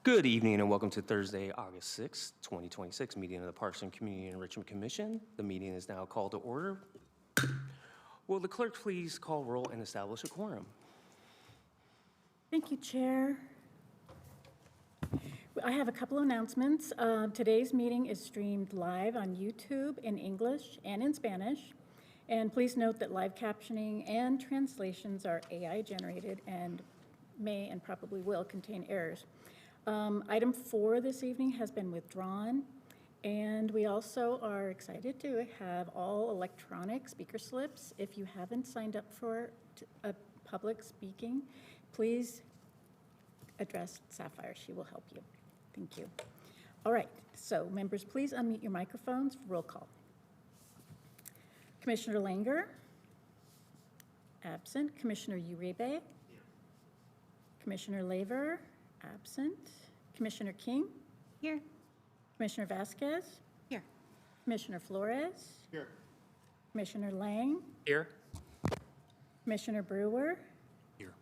Good evening and welcome to Thursday, August 6th, 2026 meeting of the Parks and Community Enrichment Commission. The meeting is now called to order. Will the clerk please call roll and establish a quorum? Thank you, Chair. I have a couple announcements. Today's meeting is streamed live on YouTube in English and in Spanish. And please note that live captioning and translations are AI generated and may and probably will contain errors. Item 4 this evening has been withdrawn, and we also are excited to have all electronic speaker slips. If you haven't signed up for a public speaking, please address Sapphire. She will help you. Thank you. All right, so members, please unmute your microphones for roll call. Commissioner Langer? Absent. Commissioner Uribe? Here. Commissioner Laver? Absent. Commissioner King? Here. Commissioner Vasquez? Here. Commissioner Flores? Here. Commissioner Lang? Here. Commissioner Brewer? Here.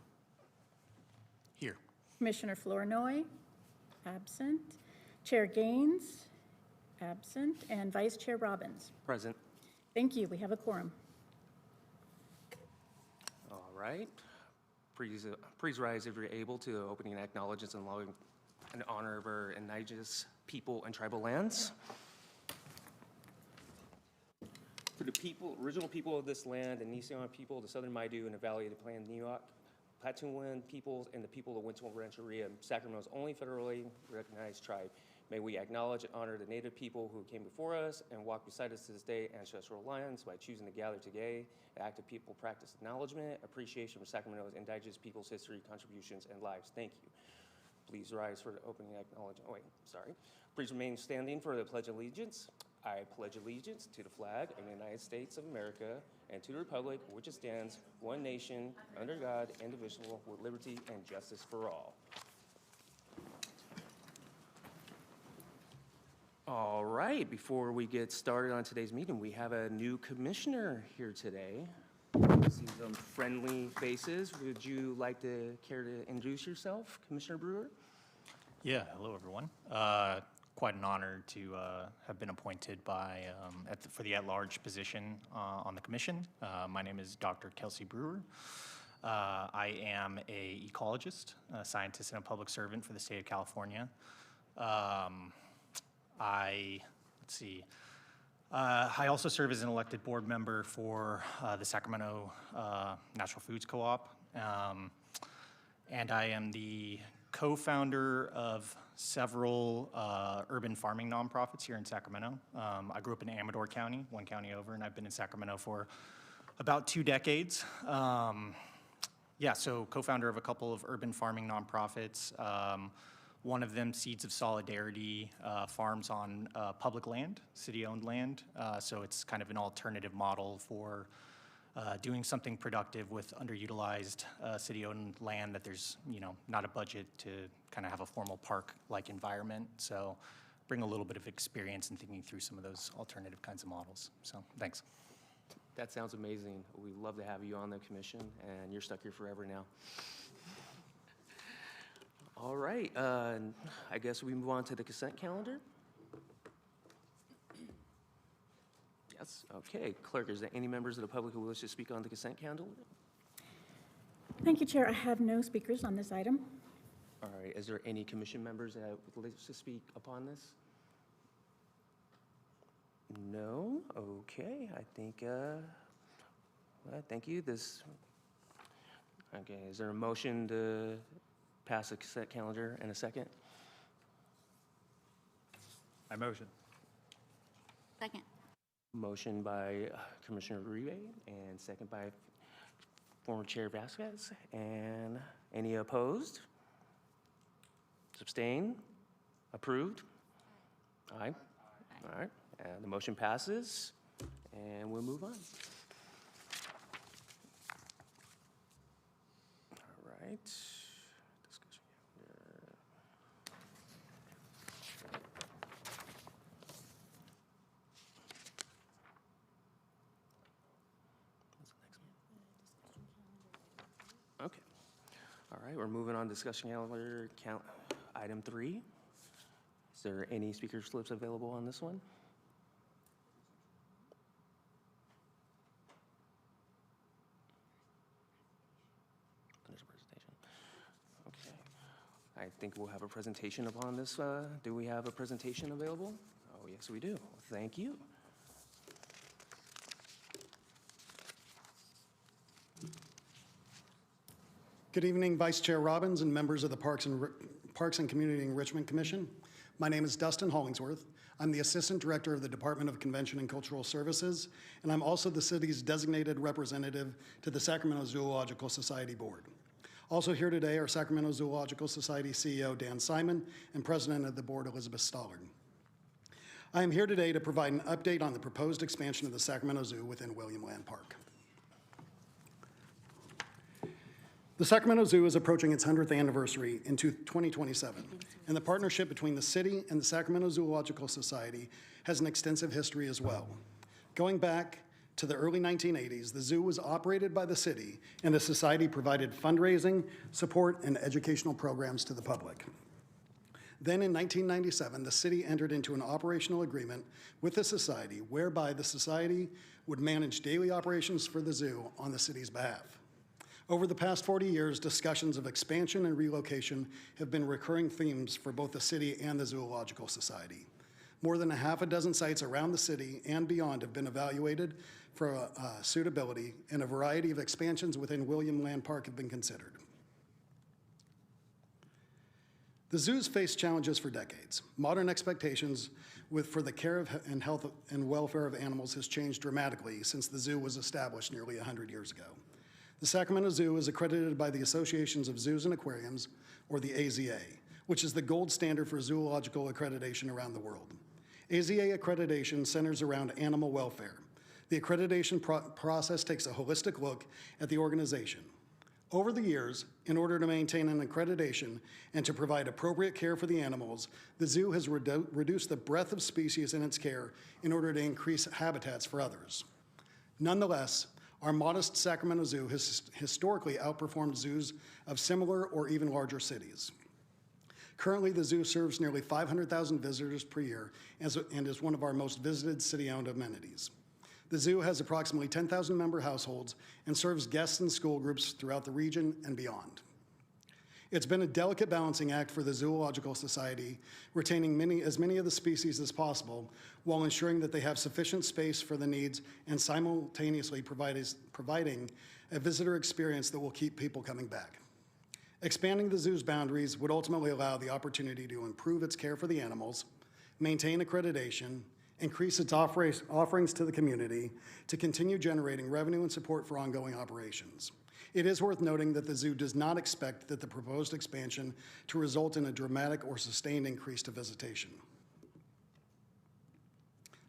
Here. Commissioner Flournoy? Absent. Chair Gaines? Absent. And Vice Chair Robbins? Present. Thank you. We have a quorum. All right. Please rise if you're able to the opening acknowledgements and allowing in honor of our indigenous people and tribal lands. For the people, original people of this land, the Nisseon people, the Southern Maidu, and the Valley of the Plain New York, Platooan peoples, and the people of Winton Rancheria, Sacramento's only federally recognized tribe. May we acknowledge and honor the Native people who came before us and walk beside us to this day ancestral lands by choosing to gather today. The act of people practice acknowledgement, appreciation for Sacramento's indigenous people's history, contributions, and lives. Thank you. Please rise for the opening acknowledgement. Oh, wait, sorry. Please remain standing for the Pledge of Allegiance. I pledge allegiance to the flag of the United States of America and to the republic for which it stands, one nation, under God, indivisible, with liberty and justice for all. All right, before we get started on today's meeting, we have a new commissioner here today. I see some friendly faces. Would you like to care to introduce yourself, Commissioner Brewer? Yeah, hello everyone. Quite an honor to have been appointed by for the at-large position on the commission. My name is Dr. Kelsey Brewer. I am an ecologist, a scientist, and a public servant for the state of California. I also serve as an elected board member for the Sacramento Natural Foods Co-op, and I am the co-founder of several urban farming nonprofits here in Sacramento. I grew up in Amador County, one county over, and I've been in Sacramento for about 2 decades. So co-founder of a couple of urban farming nonprofits. One of them, Seeds of Solidarity, farms on public land, city-owned land. So it's kind of an alternative model for doing something productive with underutilized city-owned land that there's, not a budget to kind of have a formal park-like environment. So bring a little bit of experience in thinking through some of those alternative kinds of models. So thanks. That sounds amazing. We'd love to have you on the commission, and you're stuck here forever now. All right, I guess we move on to the consent calendar. Yes, okay. Clerk, is there any members of the public who wish to speak on the consent calendar? Thank you, Chair. I have no speakers on this item. All right, is there any commission members that would like to speak upon this? No? Okay, I think, thank you. Okay, is there a motion to pass the consent calendar in a second? I motion. Second. Motion by Commissioner Uribe and second by former Chair Vasquez. And any opposed? Abstain? Approved? Aye. All right, and the motion passes, and we'll move on. All right. Okay. All right, we're moving on to discussion calendar. item 3. Is there any speaker slips available on this one? There's a presentation. Okay. I think we'll have a presentation upon this. Do we have a presentation available? Oh, yes, we do. Thank you. Good evening, Vice Chair Robbins and members of the Parks and Community Enrichment Commission. My name is Dustin Hollingsworth. I'm the Assistant Director of the Department of Convention and Cultural Services, and I'm also the city's designated representative to the Sacramento Zoological Society Board. Also here today are Sacramento Zoological Society CEO Dan Simon and President of the Board Elizabeth Stollard. I am here today to provide an update on the proposed expansion of the Sacramento Zoo within William Land Park. The Sacramento Zoo is approaching its 100th anniversary in 2027, and the partnership between the city and the Sacramento Zoological Society has an extensive history as well. Going back to the early 1980s, the zoo was operated by the city, and the society provided fundraising, support, and educational programs to the public. Then in 1997, the city entered into an operational agreement with the society whereby the society would manage daily operations for the zoo on the city's behalf. Over the past 40 years, discussions of expansion and relocation have been recurring themes for both the city and the Zoological Society. More than a half a dozen sites around the city and beyond have been evaluated for suitability, and a variety of expansions within William Land Park have been considered. The zoos faced challenges for decades. Modern expectations for the care of and health and welfare of animals has changed dramatically since the zoo was established nearly 100 years ago. The Sacramento Zoo is accredited by the Associations of Zoos and Aquariums, or the AZA, which is the gold standard for zoological accreditation around the world. AZA accreditation centers around animal welfare. The accreditation process takes a holistic look at the organization. Over the years, in order to maintain an accreditation and to provide appropriate care for the animals, the zoo has reduced the breadth of species in its care in order to increase habitats for others. Nonetheless, our modest Sacramento Zoo has historically outperformed zoos of similar or even larger cities. Currently, the zoo serves nearly 500,000 visitors per year and is one of our most visited city-owned amenities. The zoo has approximately 10,000 member households and serves guests and school groups throughout the region and beyond. It's been a delicate balancing act for the Zoological Society, retaining as many of the species as possible while ensuring that they have sufficient space for the needs and simultaneously providing a visitor experience that will keep people coming back. Expanding the zoo's boundaries would ultimately allow the opportunity to improve its care for the animals, maintain accreditation, increase its offerings to the community, to continue generating revenue and support for ongoing operations. It is worth noting that the zoo does not expect that the proposed expansion to result in a dramatic or sustained increase to visitation.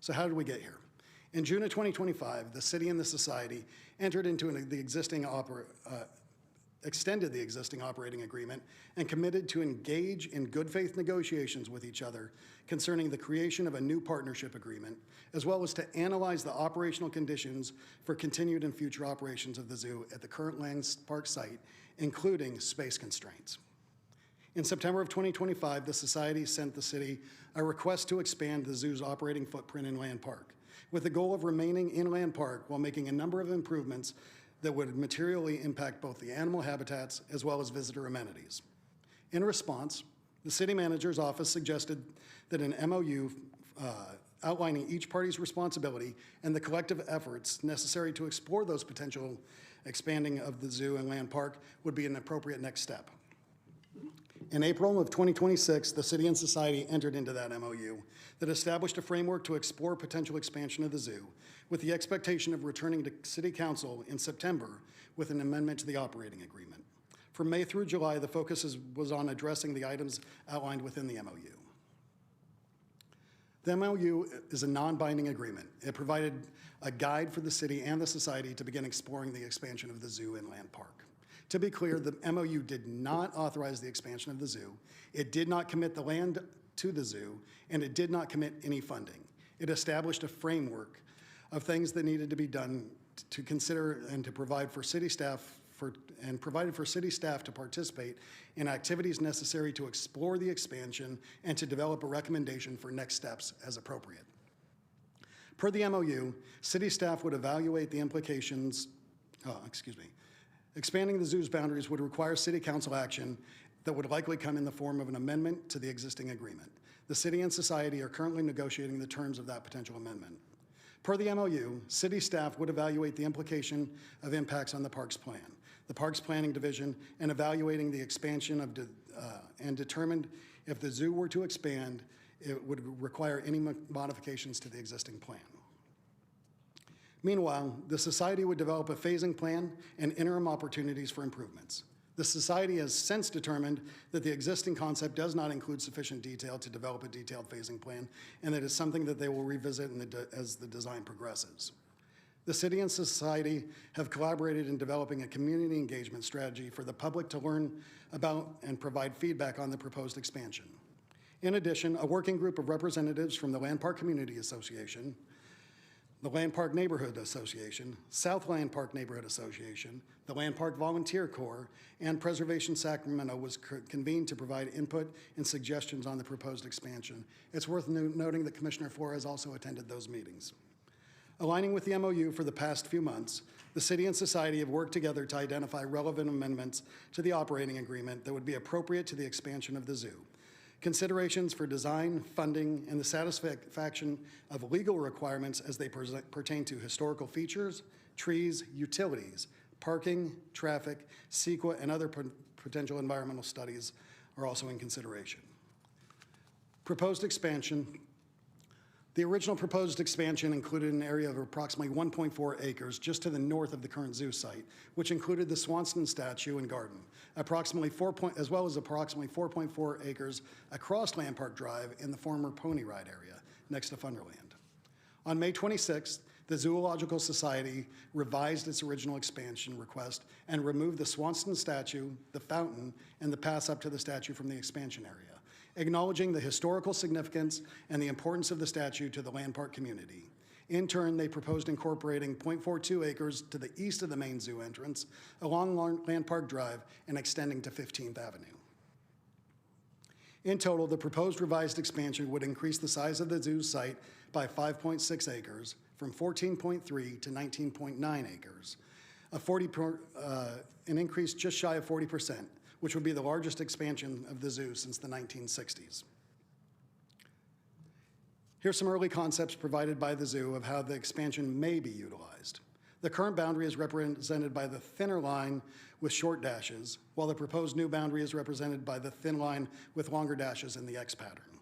So how did we get here? In June of 2025, the city and the society entered into extended the existing operating agreement and committed to engage in good faith negotiations with each other concerning the creation of a new partnership agreement, as well as to analyze the operational conditions for continued and future operations of the zoo at the current Land Park site, including space constraints. In September of 2025, the society sent the city a request to expand the zoo's operating footprint in Land Park, with the goal of remaining in Land Park while making a number of improvements that would materially impact both the animal habitats as well as visitor amenities. In response, the city manager's office suggested that an MOU outlining each party's responsibility and the collective efforts necessary to explore those potential expanding of the zoo and Land Park would be an appropriate next step. In April of 2026, the city and society entered into that MOU that established a framework to explore potential expansion of the zoo, with the expectation of returning to City Council in September with an amendment to the operating agreement. From May through July, the focus was on addressing the items outlined within the MOU. The MOU is a non-binding agreement. It provided a guide for the city and the society to begin exploring the expansion of the zoo in Land Park. To be clear, the MOU did not authorize the expansion of the zoo. It did not commit the land to the zoo, and it did not commit any funding. It established a framework of things that needed to be done to consider and to provide for city staff and provided for city staff to participate in activities necessary to explore the expansion and to develop a recommendation for next steps as appropriate. Per the MOU, city staff would evaluate the implications, expanding the zoo's boundaries would require city council action that would likely come in the form of an amendment to the existing agreement. The city and society are currently negotiating the terms of that potential amendment. Per the MOU, city staff would evaluate the implication of impacts on the parks plan, the Parks Planning Division, and evaluating the expansion and determined if the zoo were to expand, it would require any modifications to the existing plan. Meanwhile, the society would develop a phasing plan and interim opportunities for improvements. The society has since determined that the existing concept does not include sufficient detail to develop a detailed phasing plan, and that is something that they will revisit as the design progresses. The city and society have collaborated in developing a community engagement strategy for the public to learn about and provide feedback on the proposed expansion. In addition, a working group of representatives from the Land Park Community Association, the Land Park Neighborhood Association, South Land Park Neighborhood Association, the Land Park Volunteer Corps, and Preservation Sacramento was convened to provide input and suggestions on the proposed expansion. It's worth noting that Commissioner Flores also attended those meetings. Aligning with the MOU for the past few months, the city and society have worked together to identify relevant amendments to the operating agreement that would be appropriate to the expansion of the zoo. Considerations for design, funding, and the satisfaction of legal requirements as they pertain to historical features, trees, utilities, parking, traffic, CEQA, and other potential environmental studies are also in consideration. Proposed expansion. The original proposed expansion included an area of approximately 1.4 acres just to the north of the current zoo site, which included the Swanston statue and garden, as well as approximately 4.4 acres across Land Park Drive in the former Pony Ride area next to Funderland. On May 26th, the Zoological Society revised its original expansion request and removed the Swanston statue, the fountain, and the pass up to the statue from the expansion area, acknowledging the historical significance and the importance of the statue to the Land Park community. In turn, they proposed incorporating 0.42 acres to the east of the main zoo entrance along Land Park Drive and extending to 15th Avenue. In total, the proposed revised expansion would increase the size of the zoo site by 5.6 acres, from 14.3 to 19.9 acres, an increase just shy of 40%, which would be the largest expansion of the zoo since the 1960s. Here's some early concepts provided by the zoo of how the expansion may be utilized. The current boundary is represented by the thinner line with short dashes, while the proposed new boundary is represented by the thin line with longer dashes in the X pattern.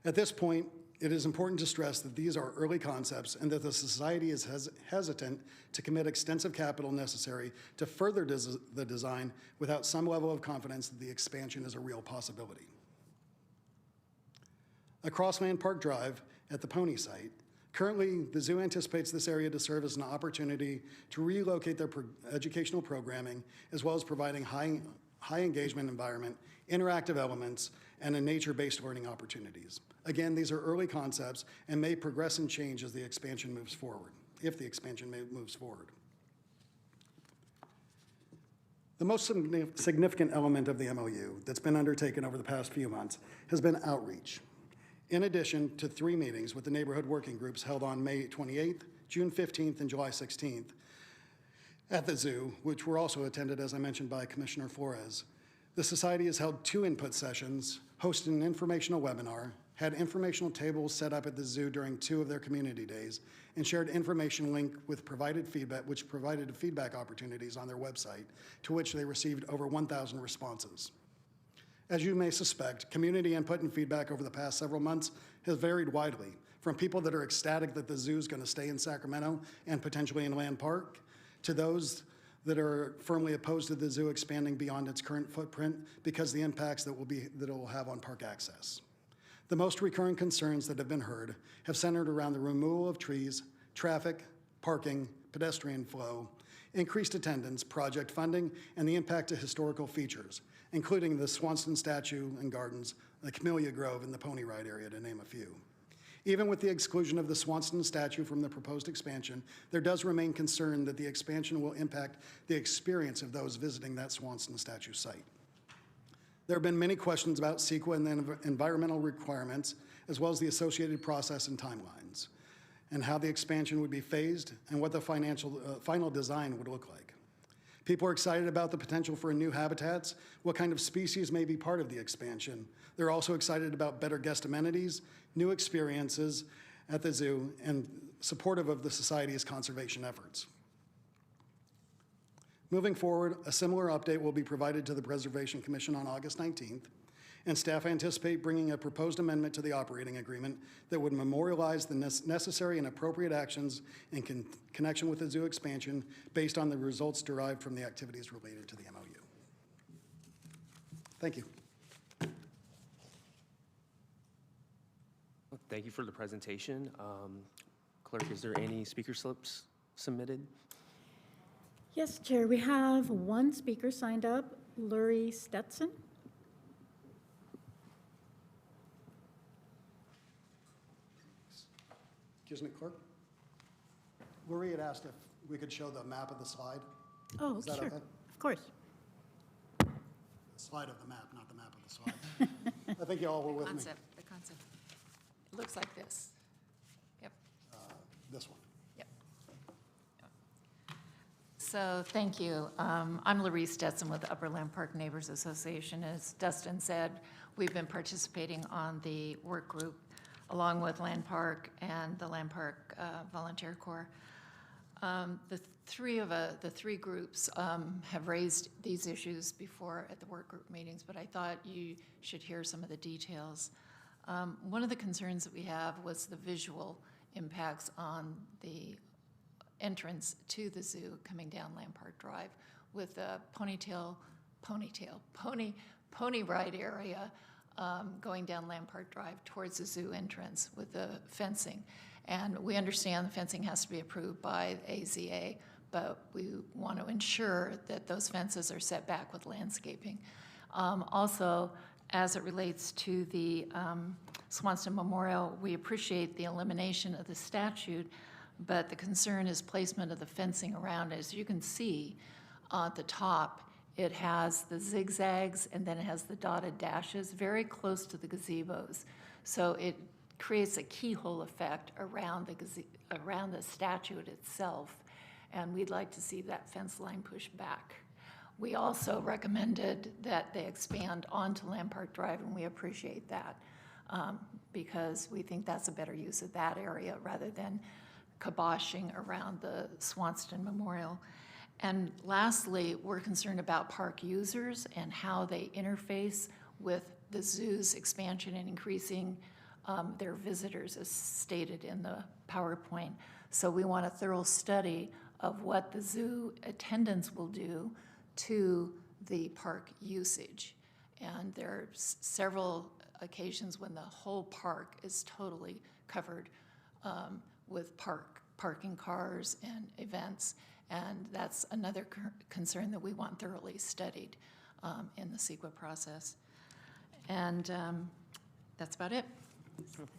At this point, it is important to stress that these are early concepts and that the society is hesitant to commit extensive capital necessary to further the design without some level of confidence that the expansion is a real possibility. Across Land Park Drive at the Pony site, currently the zoo anticipates this area to serve as an opportunity to relocate their educational programming, as well as providing high engagement environment, interactive elements, and nature-based learning opportunities. Again, these are early concepts and may progress and change as the expansion moves forward, if the expansion moves forward. The most significant element of the MOU that's been undertaken over the past few months has been outreach. In addition to 3 meetings with the neighborhood working groups held on May 28th, June 15th, and July 16th at the zoo, which were also attended, as I mentioned, by Commissioner Flores, the society has held 2 input sessions, hosted an informational webinar, had informational tables set up at the zoo during 2 of their community days, and shared information link with provided feedback opportunities on their website, to which they received over 1,000 responses. As you may suspect, community input and feedback over the past several months has varied widely, from people that are ecstatic that the zoo is going to stay in Sacramento and potentially in Land Park, to those that are firmly opposed to the zoo expanding beyond its current footprint because the impacts that it will have on park access. The most recurring concerns that have been heard have centered around the removal of trees, traffic, parking, pedestrian flow, increased attendance, project funding, and the impact to historical features, including the Swanston statue and gardens, the Camellia Grove, and the Pony Ride area, to name a few. Even with the exclusion of the Swanston statue from the proposed expansion, there does remain concern that the expansion will impact the experience of those visiting that Swanston statue site. There have been many questions about CEQA and the environmental requirements, as well as the associated process and timelines, and how the expansion would be phased and what the final design would look like. People are excited about the potential for new habitats, what kind of species may be part of the expansion. They're also excited about better guest amenities, new experiences at the zoo, and supportive of the Society's conservation efforts. Moving forward, a similar update will be provided to the Preservation Commission on August 19th, and staff anticipate bringing a proposed amendment to the operating agreement that would memorialize the necessary and appropriate actions in connection with the zoo expansion based on the results derived from the activities related to the MOU. Thank you. Thank you for the presentation. Clerk, is there any speaker slips submitted? Yes, Chair, we have one speaker signed up, Lurie Stetson. Excuse me, Clerk. Lori had asked if we could show the map of the slide. Oh, Is that sure, okay? of course. The slide of the map, not the map of the slide. I think you all were with me. The concept. It looks like this. Yep, This one. yep. So, thank you. I'm Larisse Stetson with the Upper Land Park Neighbors Association. As Dustin said, we've been participating on the work group along with Land Park and the Land Park Volunteer Corps. The three groups have raised these issues before at the work group meetings, but I thought you should hear some of the details. One of the concerns that we have was the visual impacts on the entrance to the zoo coming down Land Park Drive with the pony ride area going down Land Park Drive towards the zoo entrance with the fencing. And we understand the fencing has to be approved by AZA, but we want to ensure that those fences are set back with landscaping. Also, as it relates to the Swanston Memorial, we appreciate the elimination of the statute, but the concern is placement of the fencing around. As you can see at the top, it has the zigzags and then it has the dotted dashes very close to the gazebos. So it creates a keyhole effect around the statue itself, and we'd like to see that fence line pushed back. We also recommended that they expand onto Land Park Drive, and we appreciate that because we think that's a better use of that area rather than kiboshing around the Swanston Memorial. And lastly, we're concerned about park users and how they interface with the zoo's expansion and increasing their visitors, as stated in the PowerPoint. So we want a thorough study of what the zoo attendance will do to the park usage. And there are several occasions when the whole park is totally covered with parking cars and events. And that's another concern that we want thoroughly studied in the CEQA process. And that's about it.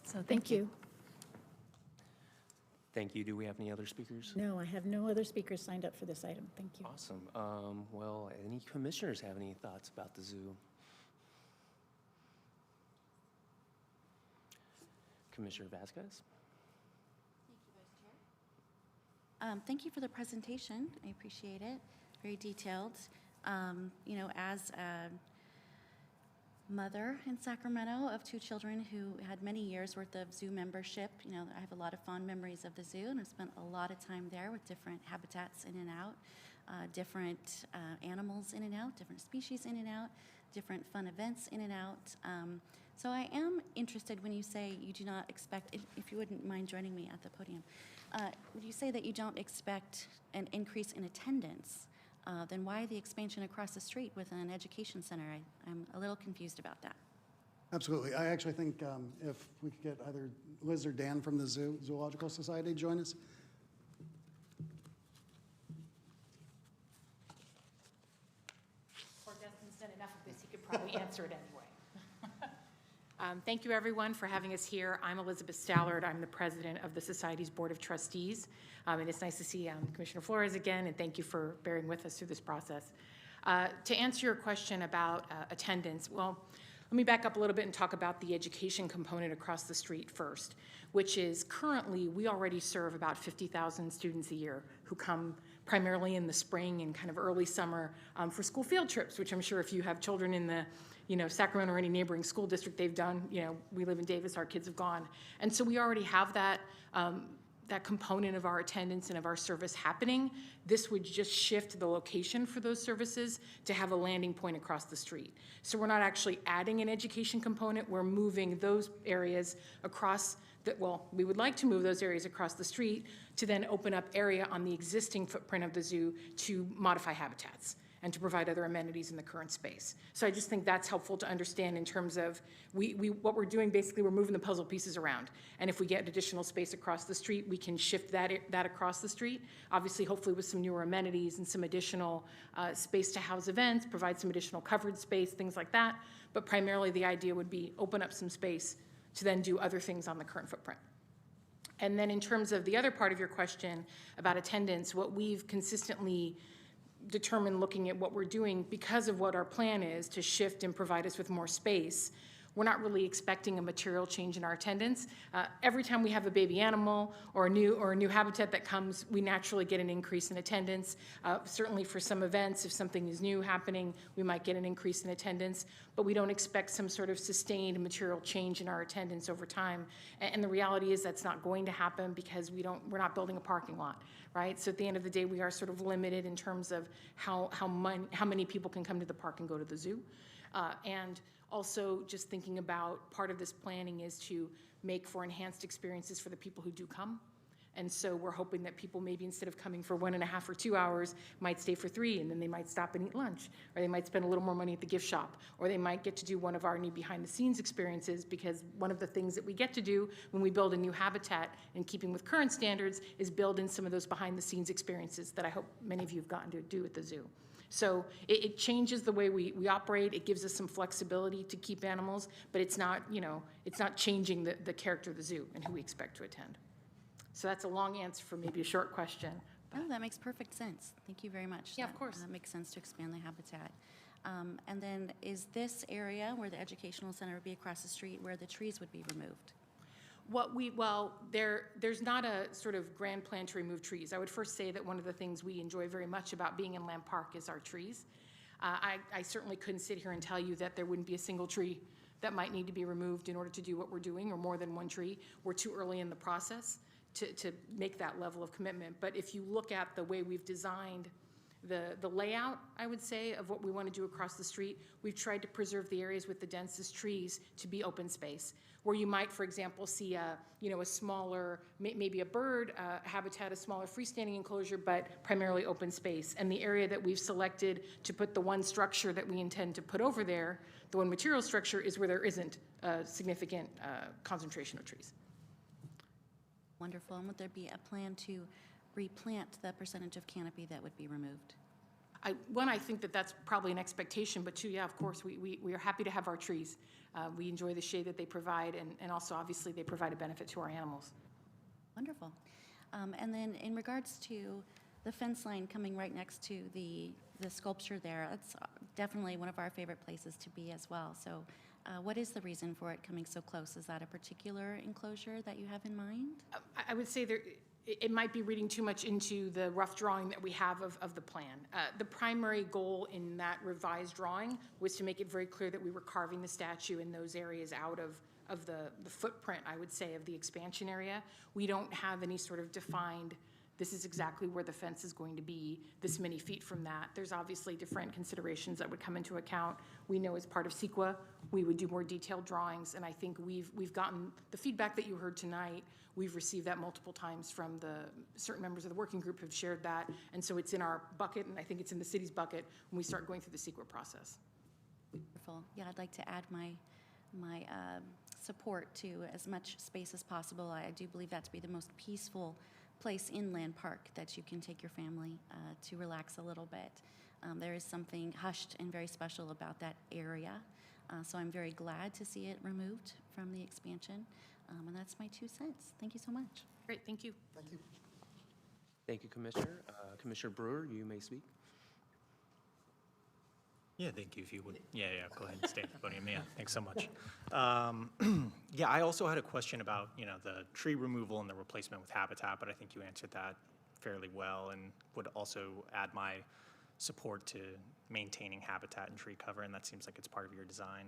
So Thank you. Thank you. Do we have any other speakers? No, I have no other speakers signed up for this item. Thank you. Awesome. Well, any commissioners have any thoughts about the zoo? Commissioner Vasquez? Thank you for the presentation. I appreciate it. Very detailed. You know, as a mother in Sacramento of 2 children who had many years worth of zoo membership, you know, I have a lot of fond memories of the zoo, and I've spent a lot of time there with different habitats in and out, different animals in and out, different species in and out, different fun events in and out. So I am interested when you say you do not expect, if you wouldn't mind joining me at the podium, would you say that you don't expect an increase in attendance? Then why the expansion across the street with an education center? I'm a little confused about that. Absolutely. I actually think if we could get either Liz or Dan from the Zoological Society to join us. Or Dustin's done enough of this, he could probably answer it anyway. Thank you, everyone, for having us here. I'm Elizabeth Stallard. I'm the president of the Society's Board of Trustees. And it's nice to see Commissioner Flores again, and thank you for bearing with us through this process. To answer your question about attendance, well, let me back up a little bit and talk about the education component across the street first, which is currently we already serve about 50,000 students a year who come primarily in the spring and kind of early summer for school field trips, which I'm sure if you have children in the Sacramento or any neighboring school district they've done, we live in Davis, our kids have gone. And so we already have that, that component of our attendance and of our service happening. This would just shift the location for those services to have a landing point across the street. So we're not actually adding an education component, we're moving those areas across we would like to move those areas across the street to then open up area on the existing footprint of the zoo to modify habitats and to provide other amenities in the current space. So I just think that's helpful to understand in terms of what we're doing, basically we're moving the puzzle pieces around. And if we get additional space across the street, we can shift that across the street, obviously hopefully with some newer amenities and some additional space to house events, provide some additional covered space, things like that. But primarily the idea would be open up some space to then do other things on the current footprint. And then in terms of the other part of your question about attendance, what we've consistently determined looking at what we're doing, because of what our plan is to shift and provide us with more space, we're not really expecting a material change in our attendance. Every time we have a baby animal or a new habitat that comes, we naturally get an increase in attendance. Certainly for some events, if something is new happening, we might get an increase in attendance, but we don't expect some sort of sustained material change in our attendance over time. And the reality is that's not going to happen because we're not building a parking lot, right? So at the end of the day, we are sort of limited in terms of how many people can come to the park and go to the zoo. And also just thinking about part of this planning is to make for enhanced experiences for the people who do come. And so we're hoping that people maybe instead of coming for 1.5 or 2 hours might stay for 3, and then they might stop and eat lunch, or they might spend a little more money at the gift shop, or they might get to do one of our new behind the scenes experiences, because one of the things that we get to do when we build a new habitat in keeping with current standards is build in some of those behind the scenes experiences that I hope many of you have gotten to do at the zoo. So it changes the way we operate. It gives us some flexibility to keep animals, but it's not, it's not changing the character of the zoo and who we expect to attend. So that's a long answer for maybe a short question. No, that makes perfect sense. Thank you very much. Yeah, of course. That makes sense to expand the habitat. And then is this area where the educational center would be across the street where the trees would be removed? There's not a sort of grand plan to remove trees. I would first say that one of the things we enjoy very much about being in Lamb Park is our trees. I certainly couldn't sit here and tell you that there wouldn't be a single tree that might need to be removed in order to do what we're doing, or more than one tree. We're too early in the process to make that level of commitment. But if you look at the way we've designed the layout, I would say, of what we want to do across the street, we've tried to preserve the areas with the densest trees to be open space. Where you might, for example, see a smaller, maybe a bird habitat, a smaller freestanding enclosure, but primarily open space. And the area that we've selected to put the one structure that we intend to put over there, the one material structure, is where there isn't a significant concentration of trees. Wonderful. And would there be a plan to replant the percentage of canopy that would be removed? I think that that's probably an expectation, but two, yeah, of course, we are happy to have our trees. We enjoy the shade that they provide, and also, obviously, they provide a benefit to our animals. Wonderful. And then in regards to the fence line coming right next to the sculpture there, that's definitely one of our favorite places to be as well. So what is the reason for it coming so close? Is that a particular enclosure that you have in mind? I would say it might be reading too much into the rough drawing that we have of the plan. The primary goal in that revised drawing was to make it very clear that we were carving the statue in those areas out of the footprint, I would say, of the expansion area. We don't have any sort of defined, this is exactly where the fence is going to be, this many feet from that. There's obviously different considerations that would come into account. We know as part of CEQA, we would do more detailed drawings, and I think we've gotten the feedback that you heard tonight. We've received that multiple times from certain members of the working group have shared that, and so it's in our bucket, and I think it's in the city's bucket when we start going through the CEQA process. Wonderful. Yeah, I'd like to add my support to as much space as possible. I do believe that to be the most peaceful place in Land Park that you can take your family to relax a little bit. There is something hushed and very special about that area. So I'm very glad to see it removed from the expansion. And that's my 2 cents. Thank you so much. Great, thank you. Thank you. Thank you, Commissioner. Commissioner Brewer, you may speak. Yeah, thank you, if you would. Yeah, go ahead and stay at the podium. Yeah, thanks so much. Yeah, I also had a question about, the tree removal and the replacement with habitat, but I think you answered that fairly well, and would also add my support to maintaining habitat and tree cover, and that seems like it's part of your design.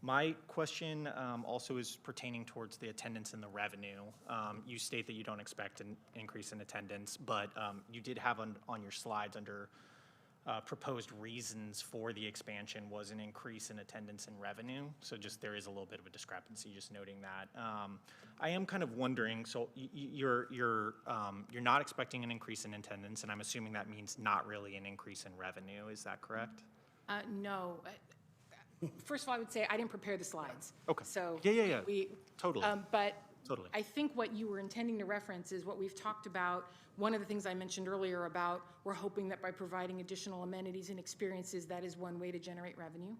My question also is pertaining towards the attendance and the revenue. You state that you don't expect an increase in attendance, but you did have on your slides under proposed reasons for the expansion was an increase in attendance and revenue. So just there is a little bit of a discrepancy, just noting that. I am kind of wondering, so you're not expecting an increase in attendance, and I'm assuming that means not really an increase in revenue. Is that correct? No. First of all, I would say I didn't prepare the slides. Okay. So Yeah. we, Totally. But Totally. I think what you were intending to reference is what we've talked about. One of the things I mentioned earlier about we're hoping that by providing additional amenities and experiences, that is one way to generate revenue,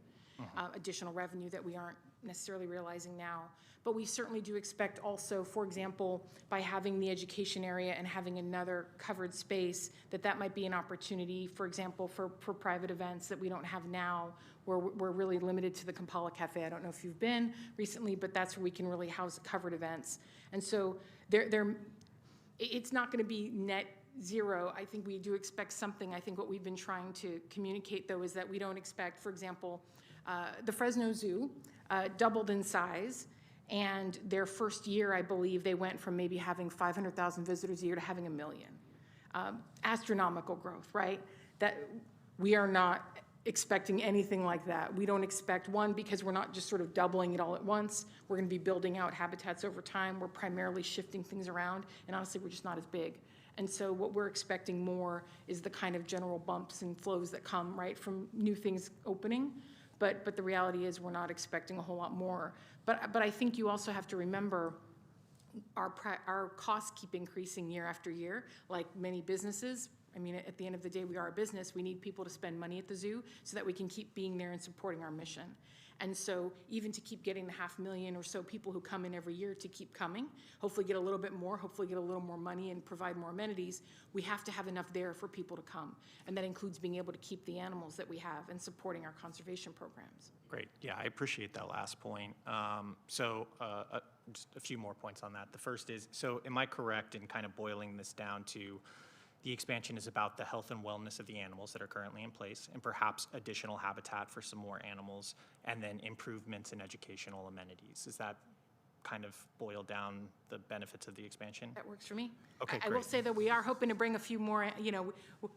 additional revenue that we aren't necessarily realizing now. But we certainly do expect also, for example, by having the education area and having another covered space, that might be an opportunity, for example, for private events that we don't have now, where we're really limited to the Kampala Cafe. I don't know if you've been recently, but that's where we can really house covered events. And so it's not going to be net zero. I think we do expect something. I think what we've been trying to communicate, though, is that we don't expect, for example, the Fresno Zoo doubled in size, and their first year, I believe, they went from maybe having 500,000 visitors a year to having 1 million. Astronomical growth, right? That we are not expecting anything like that. We don't expect, one, because we're not just sort of doubling it all at once. We're going to be building out habitats over time. We're primarily shifting things around, and honestly, we're just not as big. And so what we're expecting more is the kind of general bumps and flows that come, right, from new things opening. But the reality is we're not expecting a whole lot more. But I think you also have to remember our costs keep increasing year after year, like many businesses. I mean, at the end of the day, we are a business. We need people to spend money at the zoo so that we can keep being there and supporting our mission. And so even to keep getting the 500,000 or so people who come in every year to keep coming, hopefully get a little bit more, hopefully get a little more money and provide more amenities, we have to have enough there for people to come. And that includes being able to keep the animals that we have and supporting our conservation programs. Great. Yeah, I appreciate that last point. Just a few more points on that. The first is, so am I correct in kind of boiling this down to the expansion is about the health and wellness of the animals that are currently in place and perhaps additional habitat for some more animals and then improvements in educational amenities? Is that kind of boil down the benefits of the expansion? That works for me. Okay, I will great. say that we are hoping to bring a few more,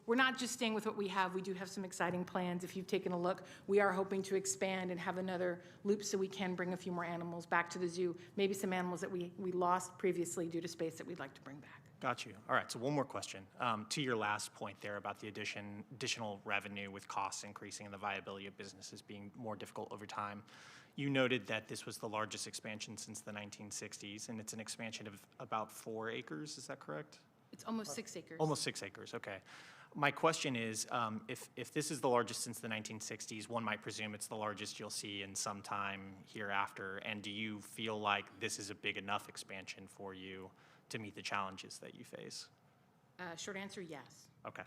we're not just staying with what we have. We do have some exciting plans. If you've taken a look, we are hoping to expand and have another loop so we can bring a few more animals back to the zoo, maybe some animals that we lost previously due to space that we'd like to bring back. Got you. All right, so one more question. To your last point there about the additional revenue with costs increasing and the viability of businesses being more difficult over time, you noted that this was the largest expansion since the 1960s, and it's an expansion of about 4 acres, is that correct? It's almost 6 acres. Almost 6 acres, okay. My question is, if this is the largest since the 1960s, one might presume it's the largest you'll see in some time hereafter, and do you feel like this is a big enough expansion for you to meet the challenges that you face? Short answer, yes. Okay.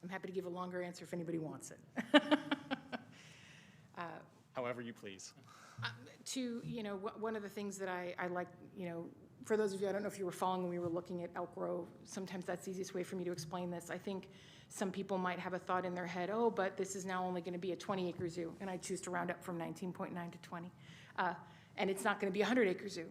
I'm happy to give a longer answer if anybody wants it. However you please. One of the things that I like, for those of you, I don't know if you were following when we were looking at Elk Grove, sometimes that's the easiest way for me to explain this. I think some people might have a thought in their head, oh, but this is now only going to be a 20-acre zoo, and I choose to round up from 19.9 to 20. And it's not going to be a 100-acre zoo.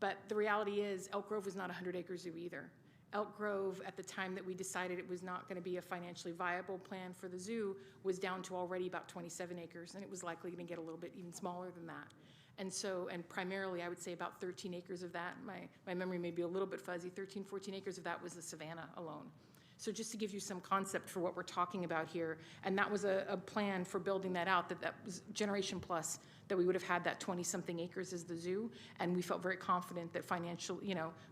But the reality is Elk Grove was not a 100-acre zoo either. Elk Grove, at the time that we decided it was not going to be a financially viable plan for the zoo, was down to already about 27 acres, and it was likely going to get a little bit even smaller than that. And primarily, I would say about 13 acres of that, my memory may be a little bit fuzzy, 13, 14 acres of that was the savanna alone. So just to give you some concept for what we're talking about here, and that was a plan for building that out, that was Generation Plus, that we would have had that 20-something acres as the zoo, and we felt very confident that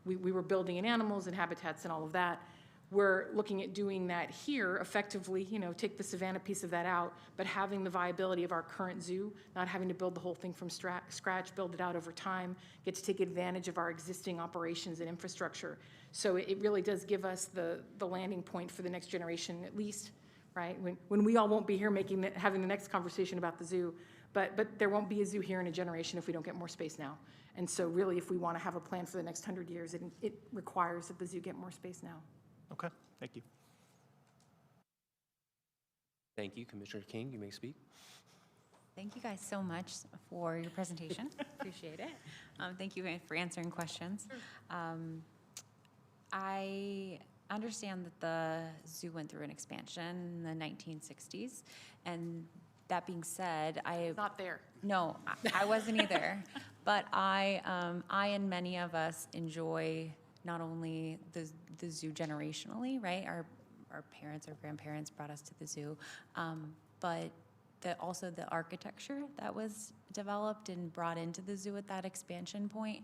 we were building in animals and habitats and all of that. We're looking at doing that here effectively, take the Savannah piece of that out, but having the viability of our current zoo, not having to build the whole thing from scratch, build it out over time, get to take advantage of our existing operations and infrastructure. So it really does give us the landing point for the next generation at least, right? When we all won't be here having the next conversation about the zoo, but there won't be a zoo here in a generation if we don't get more space now. And so really, if we want to have a plan for the next 100 years, it requires that the zoo get more space now. Okay, thank you. Thank you. Commissioner King, you may speak. Thank you guys so much for your presentation. Appreciate it. Thank you for answering questions. I understand that the zoo went through an expansion in the 1960s, and that being said, Not there. No, I wasn't either. But I and many of us enjoy not only the zoo generationally, right? Our parents or grandparents brought us to the zoo, but also the architecture that was developed and brought into the zoo at that expansion point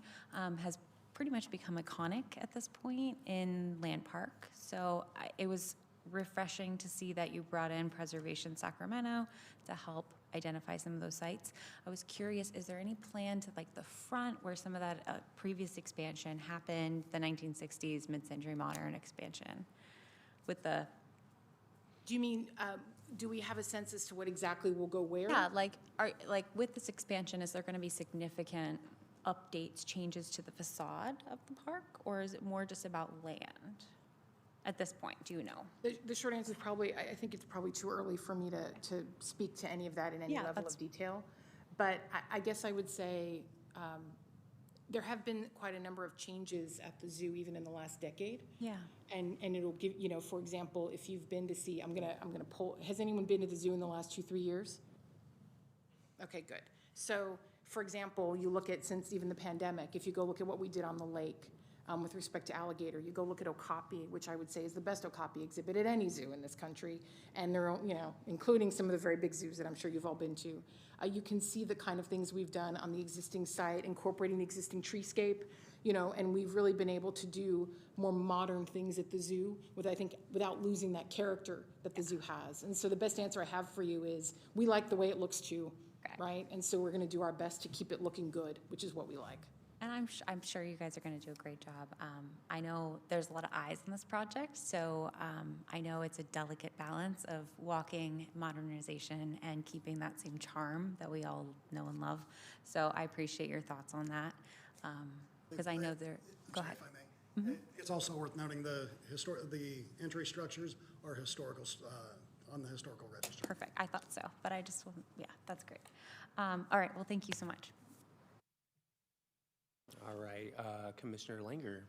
has pretty much become iconic at this point in Land Park. So it was refreshing to see that you brought in Preservation Sacramento to help identify some of those sites. I was curious, is there any plan to like the front where some of that previous expansion happened, the 1960s mid-century modern expansion with the... Do you mean, do we have a sense as to what exactly will go where? Yeah, like with this expansion, is there going to be significant updates, changes to the facade of the park, or is it more just about land at this point? Do you know? The short answer is probably, I think it's probably too early for me to speak to any of that in any level of detail. But I guess I would say there have been quite a number of changes at the zoo even in the last decade. Yeah. And it'll give, for example, if you've been to see, I'm gonna pull, has anyone been to the zoo in the last 2-3 years? Okay, good. So, for example, you look at, since even the pandemic, if you go look at what we did on the lake with respect to alligator, you go look at Okapi, which I would say is the best Okapi exhibit at any zoo in this country, and they're, including some of the very big zoos that I'm sure you've all been to. You can see the kind of things we've done on the existing site, incorporating the existing treescape, and we've really been able to do more modern things at the zoo without losing that character that the zoo has. And so the best answer I have for you is we like the way it looks too, right? And so we're going to do our best to keep it looking good, which is what we like. And I'm sure you guys are going to do a great job. I know there's a lot of eyes in this project, so I know it's a delicate balance of walking modernization and keeping that same charm that we all know and love. So I appreciate your thoughts on that, because I know there. Go ahead. If I may. It's also worth noting the entry structures are historical on the historical register. Perfect. I thought so, but I just wasn't. Yeah, that's great. All right. Well, thank you so much. All right, Commissioner Langer.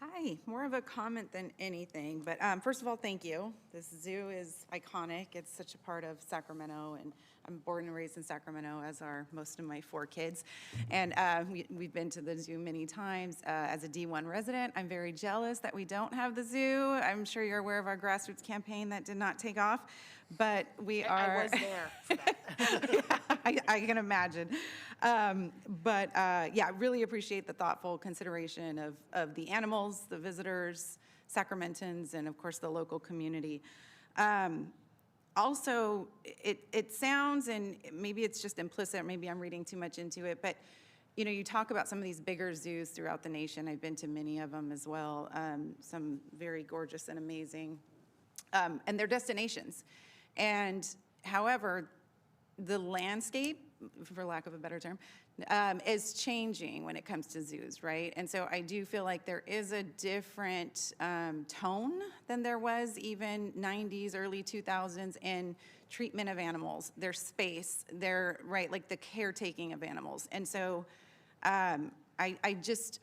Hi, more of a comment than anything, but first of all, thank you. This zoo is iconic. It's such a part of Sacramento, and I'm born and raised in Sacramento, as are most of my 4 kids. And we've been to the zoo many times. As a D1 resident, I'm very jealous that we don't have the zoo. I'm sure you're aware of our grassroots campaign that did not take off, but we are. I was there for that. Yeah, I can imagine. Yeah, really appreciate the thoughtful consideration of the animals, the visitors, Sacramentans, and of course the local community. Also, it sounds, and maybe it's just implicit, maybe I'm reading too much into it, but you talk about some of these bigger zoos throughout the nation. I've been to many of them as well, some very gorgeous and amazing, and they're destinations. And however, the landscape, for lack of a better term, is changing when it comes to zoos, right? And so I do feel like there is a different tone than there was even 90s, early 2000s in treatment of animals, their space, their, right, like the caretaking of animals. And so I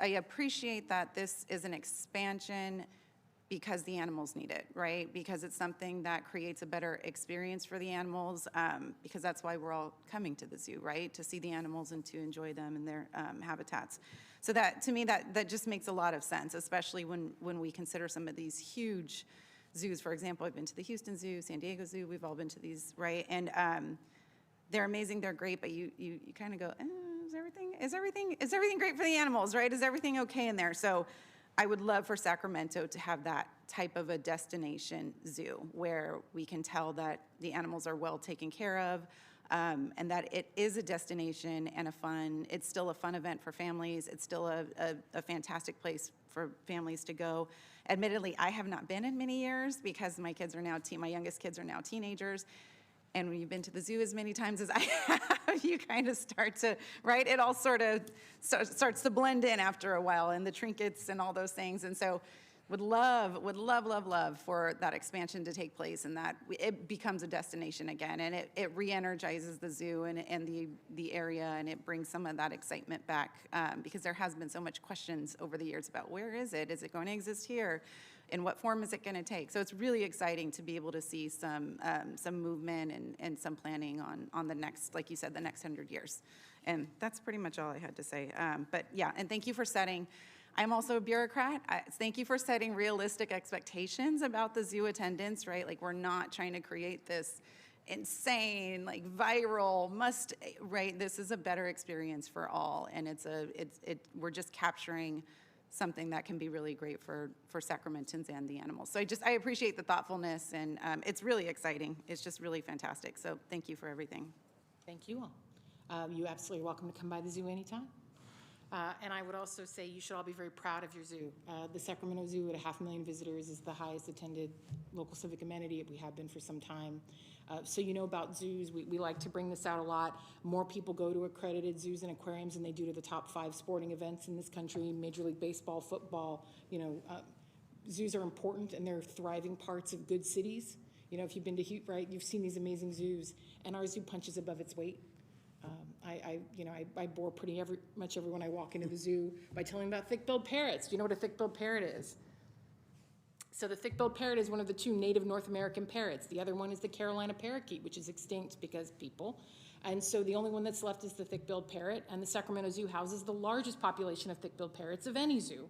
appreciate that this is an expansion because the animals need it, right? Because it's something that creates a better experience for the animals, because that's why we're all coming to the zoo, right? To see the animals and to enjoy them and their habitats. So that, to me, that just makes a lot of sense, especially when we consider some of these huge zoos. For example, I've been to the Houston Zoo, San Diego Zoo, we've all been to these, right? And they're amazing, they're great, but you kind of go, is everything great for the animals, right? Is everything okay in there? So I would love for Sacramento to have that type of a destination zoo where we can tell that the animals are well taken care of, and that it is a destination and it's still a fun event for families. It's still a fantastic place for families to go. Admittedly, I have not been in many years because my youngest kids are now teenagers. And when you've been to the zoo as many times as I have, you kind of start to, right? It all sort of starts to blend in after a while, and the trinkets and all those things. And so would love for that expansion to take place and that it becomes a destination again. And it re-energizes the zoo and the area, and it brings some of that excitement back because there has been so much questions over the years about where is it? Is it going to exist here? In what form is it going to take? So it's really exciting to be able to see some movement and some planning on the next, like you said, the next 100 years. And that's pretty much all I had to say. But yeah, and thank you for setting, I'm also a bureaucrat. Thank you for setting realistic expectations about the zoo attendance, right? Like we're not trying to create this insane, like viral right? This is a better experience for all. And we're just capturing something that can be really great for Sacramentans and the animals. So I appreciate the thoughtfulness, and it's really exciting. It's just really fantastic. So thank you for everything. Thank you all. You're absolutely welcome to come by the zoo anytime. And I would also say you should all be very proud of your zoo. The Sacramento Zoo at 500,000 visitors is the highest attended local civic amenity. We have been for some time. So you know about zoos. We like to bring this out a lot. More people go to accredited zoos and aquariums than they do to the top 5 sporting events in this country, Major League Baseball, football. Zoos are important, and they're thriving parts of good cities. If you've been to Houston, right, you've seen these amazing zoos, and our zoo punches above its weight. I bore pretty much everyone I walk into the zoo by telling them about thick-billed parrots. Do you know what a thick-billed parrot is? So the thick-billed parrot is one of the 2 native North American parrots. The other one is the Carolina parakeet, which is extinct because people. And so the only one that's left is the thick-billed parrot, and the Sacramento Zoo houses the largest population of thick-billed parrots of any zoo,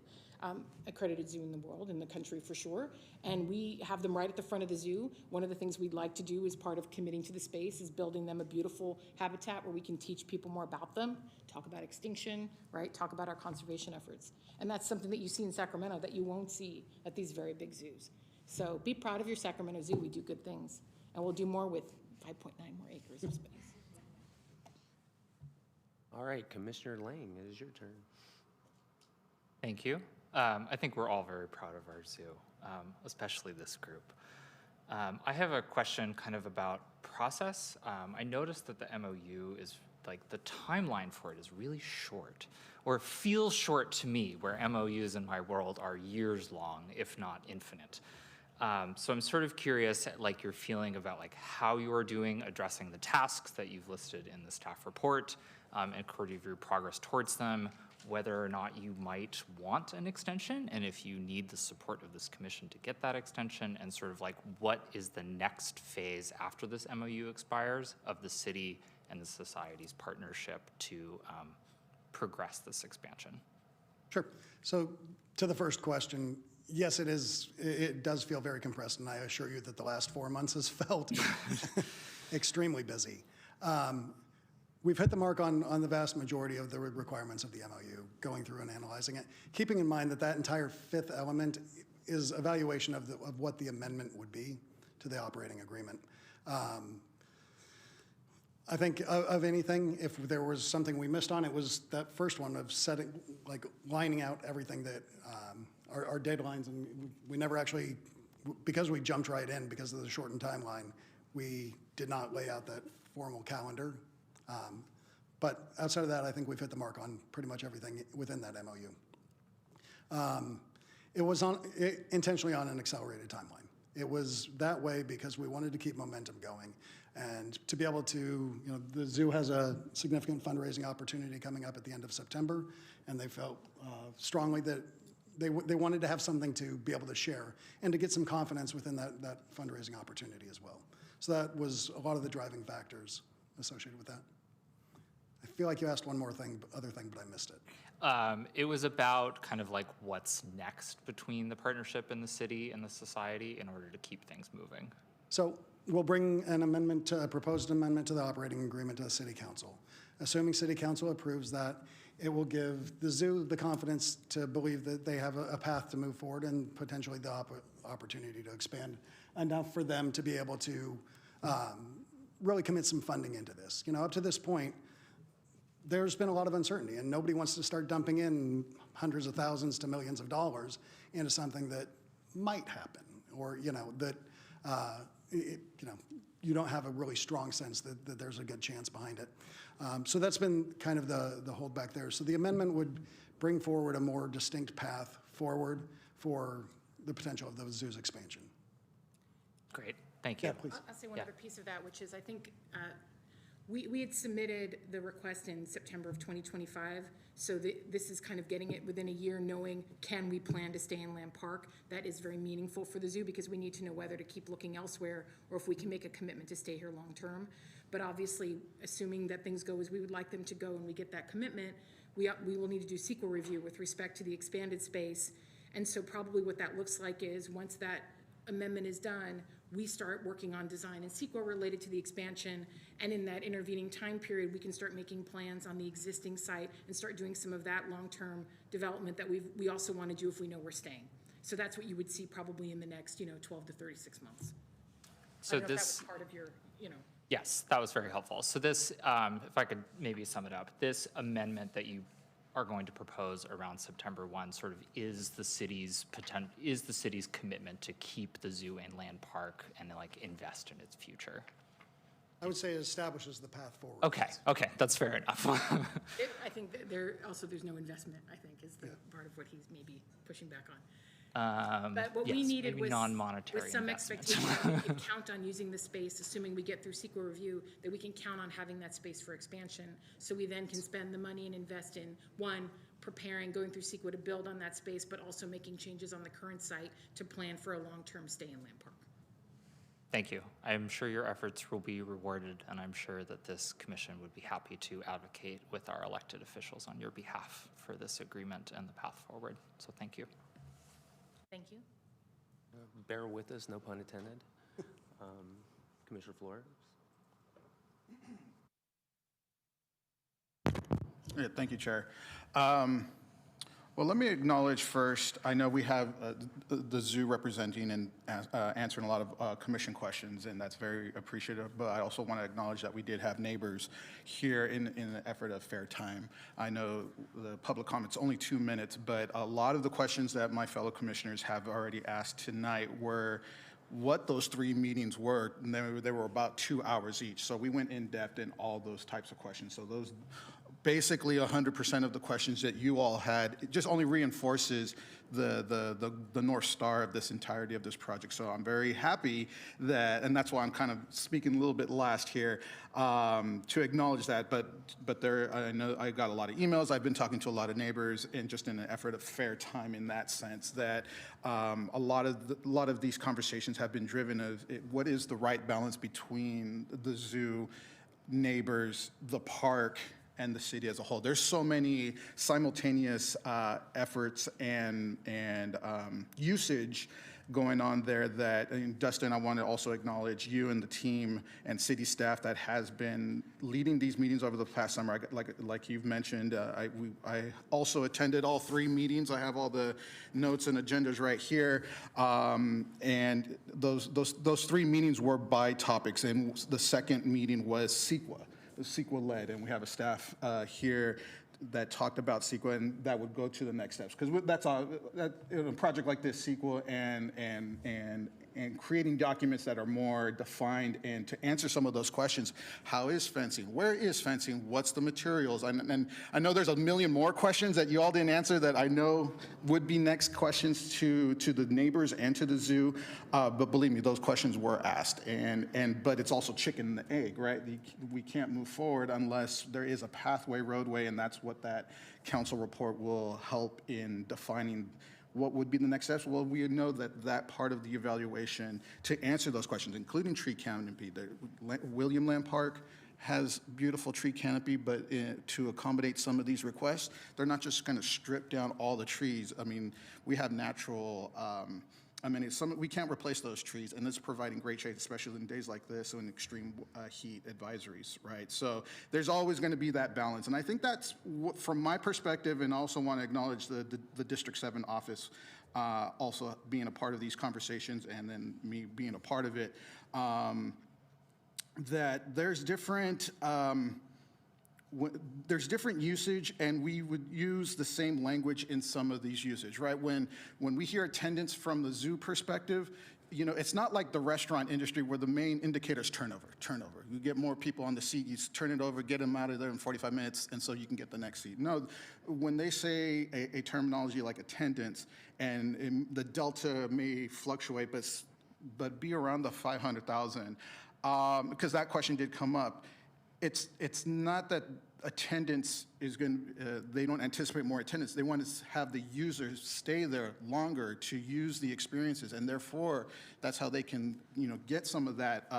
accredited zoo in the world, in the country for sure. And we have them right at the front of the zoo. One of the things we'd like to do as part of committing to the space is building them a beautiful habitat where we can teach people more about them, talk about extinction, right? Talk about our conservation efforts. And that's something that you see in Sacramento that you won't see at these very big zoos. So be proud of your Sacramento Zoo. We do good things. And we'll do more with 5.9 more acres of space. All right, Commissioner Lang, it is your turn. Thank you. I think we're all very proud of our zoo, especially this group. I have a question kind of about process. I noticed that the MOU is like the timeline for it is really short, or it feels short to me, where MOUs in my world are years long, if not infinite. So I'm sort of curious at like your feeling about like how you are doing addressing the tasks that you've listed in the staff report, and sort of your progress towards them, whether or not you might want an extension, and if you need the support of this commission to get that extension, and sort of like what is the next phase after this MOU expires of the city and the society's partnership to progress this expansion. Sure. So to the first question, yes, it does feel very compressed, and I assure you that the last 4 months has felt extremely busy. We've hit the mark on the vast majority of the requirements of the MOU, going through and analyzing it, keeping in mind that entire 5th element is evaluation of what the amendment would be to the operating agreement. I think of anything, if there was something we missed on, it was that first one of lining out everything that our deadlines, and we never actually, because we jumped right in because of the shortened timeline, we did not lay out that formal calendar. But outside of that, I think we've hit the mark on pretty much everything within that MOU. It was intentionally on an accelerated timeline. It was that way because we wanted to keep momentum going and to be able to, the zoo has a significant fundraising opportunity coming up at the end of September, and they felt strongly that they wanted to have something to be able to share and to get some confidence within that fundraising opportunity as well. So that was a lot of the driving factors associated with that. I feel like you asked one more other thing, but I missed it. It was about kind of like what's next between the partnership and the city and the society in order to keep things moving. So we'll bring a proposed amendment to the operating agreement to the City Council. Assuming City Council approves that, It will give the zoo the confidence to believe that they have a path to move forward and potentially the opportunity to expand enough for them to be able to really commit some funding into this. You know, up to this point, there's been a lot of uncertainty, and nobody wants to start dumping in hundreds of thousands to millions of dollars into something that might happen, or, you know, that, you know, you don't have a really strong sense that there's a good chance behind it. So that's been kind of the holdback there. So the amendment would bring forward a more distinct path forward for the potential of the zoo's expansion. Great, thank you. Yeah, please. I'll say one other piece of that, which is I think we had submitted the request in September of 2025, so this is kind of getting it within a year, knowing can we plan to stay in Lamb Park. That is very meaningful for the zoo because we need to know whether to keep looking elsewhere or if we can make a commitment to stay here long term. But obviously, assuming that things go as we would like them to go and we get that commitment, we will need to do CEQA review with respect to the expanded space. And so probably what that looks like is once that amendment is done, we start working on design and CEQA related to the expansion, and in that intervening time period, we can start making plans on the existing site and start doing some of that long-term development that we also want to do if we know we're staying. So that's what you would see probably in the next, 12 to 36 months. So I don't know if this, that was part of your, yes, that was very helpful. So this, if I could maybe sum it up, this amendment that you are going to propose around September 1 sort of is the city's commitment to keep the zoo and land park and like invest in its future. I would say it establishes the path forward. Okay, that's fair enough. I think that there's no investment, I think, is the part of what he's maybe pushing back on. But what we yes, needed maybe was non-monetary some investment. expectation that we could count on using the space, assuming we get through CEQA review, that we can count on having that space for expansion. So we then can spend the money and invest in, one, preparing, going through CEQA to build on that space, but also making changes on the current site to plan for a long-term stay in Lamb Park. Thank you. I'm sure your efforts will be rewarded, and I'm sure that this commission would be happy to advocate with our elected officials on your behalf for this agreement and the path forward. So thank you. Thank you. Bear with us, no pun intended. Commissioner Flores? Yeah, thank you, Chair. Well, let me acknowledge first, I know we have the zoo representing and answering a lot of commission questions, and that's very appreciative, but I also want to acknowledge that we did have neighbors here in the effort of fair time. I know the public comment's only 2 minutes, but a lot of the questions that my fellow commissioners have already asked tonight were what those 3 meetings were, and they were about 2 hours each. So we went in depth in all those types of questions. So those, basically 100% of the questions that you all had, it just only reinforces the North Star of this entirety of this project. So I'm very happy that, and that's why I'm kind of speaking a little bit last here, to acknowledge that. But there, I know I got a lot of emails. I've been talking to a lot of neighbors, and just in an effort of fair time in that sense, that a lot of these conversations have been driven of what is the right balance between the zoo, neighbors, the park, and the city as a whole. There's so many simultaneous efforts and usage going on there that, and Dustin, I want to also acknowledge you and the team and city staff that has been leading these meetings over the past summer. Like you've mentioned, I also attended all 3 meetings. I have all the notes and agendas right here. And those 3 meetings were by topics, and the second meeting was CEQA. CEQA-led, and we have a staff here that talked about CEQA, and that would go to the next steps. Because that's a project like this, CEQA and creating documents that are more defined, and to answer some of those questions. How is fencing? Where is fencing? What's the materials? And I know there's a million more questions that you all didn't answer that I know would be next questions to the neighbors and to the zoo. But believe me, those questions were asked. But it's also chicken and the egg, right? We can't move forward unless there is a pathway, roadway, and that's what that council report will help in defining. What would be the next steps? Well, we know that part of the evaluation to answer those questions, including tree canopy. The William Lamb Park has beautiful tree canopy, but to accommodate some of these requests, they're not just going to strip down all the trees. I mean, we have natural I mean, we can't replace those trees, and it's providing great shade, especially in days like this when extreme heat advisories, right? So there's always going to be that balance, and I think that's from my perspective, and I also want to acknowledge the District 7 office also being a part of these conversations, and then me being a part of it, that there's different usage, and we would use the same language in some of these usage, right? When we hear attendance from the zoo perspective, you know, it's not like the restaurant industry where the main indicator is turnover. You get more people on the seat, you turn it over, get them out of there in 45 minutes, and so you can get the next seat. No, when they say a terminology like attendance, and the delta may fluctuate, but be around the 500,000, because that question did come up. It's not that attendance is going to, they don't anticipate more attendance. They want to have the users stay there longer to use the experiences, and therefore that's how they can, you know, get some of that,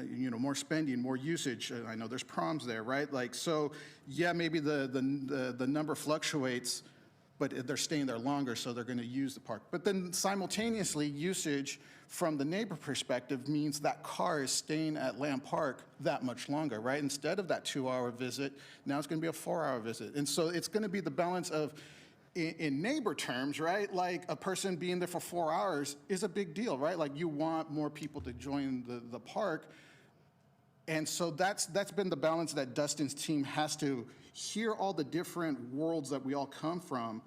you know, more spending, more usage. I know there's proms there, right? Like, so yeah, maybe the number fluctuates, but they're staying there longer, so they're going to use the park. But then simultaneously, usage from the neighbor perspective means that car is staying at Lamb Park that much longer, right? Instead of that 2-hour visit, now it's going to be a 4-hour visit. And so it's going to be the balance of, in neighbor terms, right? Like a person being there for 4 hours is a big deal, right? Like you want more people to join the park. And so that's been the balance that Dustin's team has to hear all the different worlds that we all come from,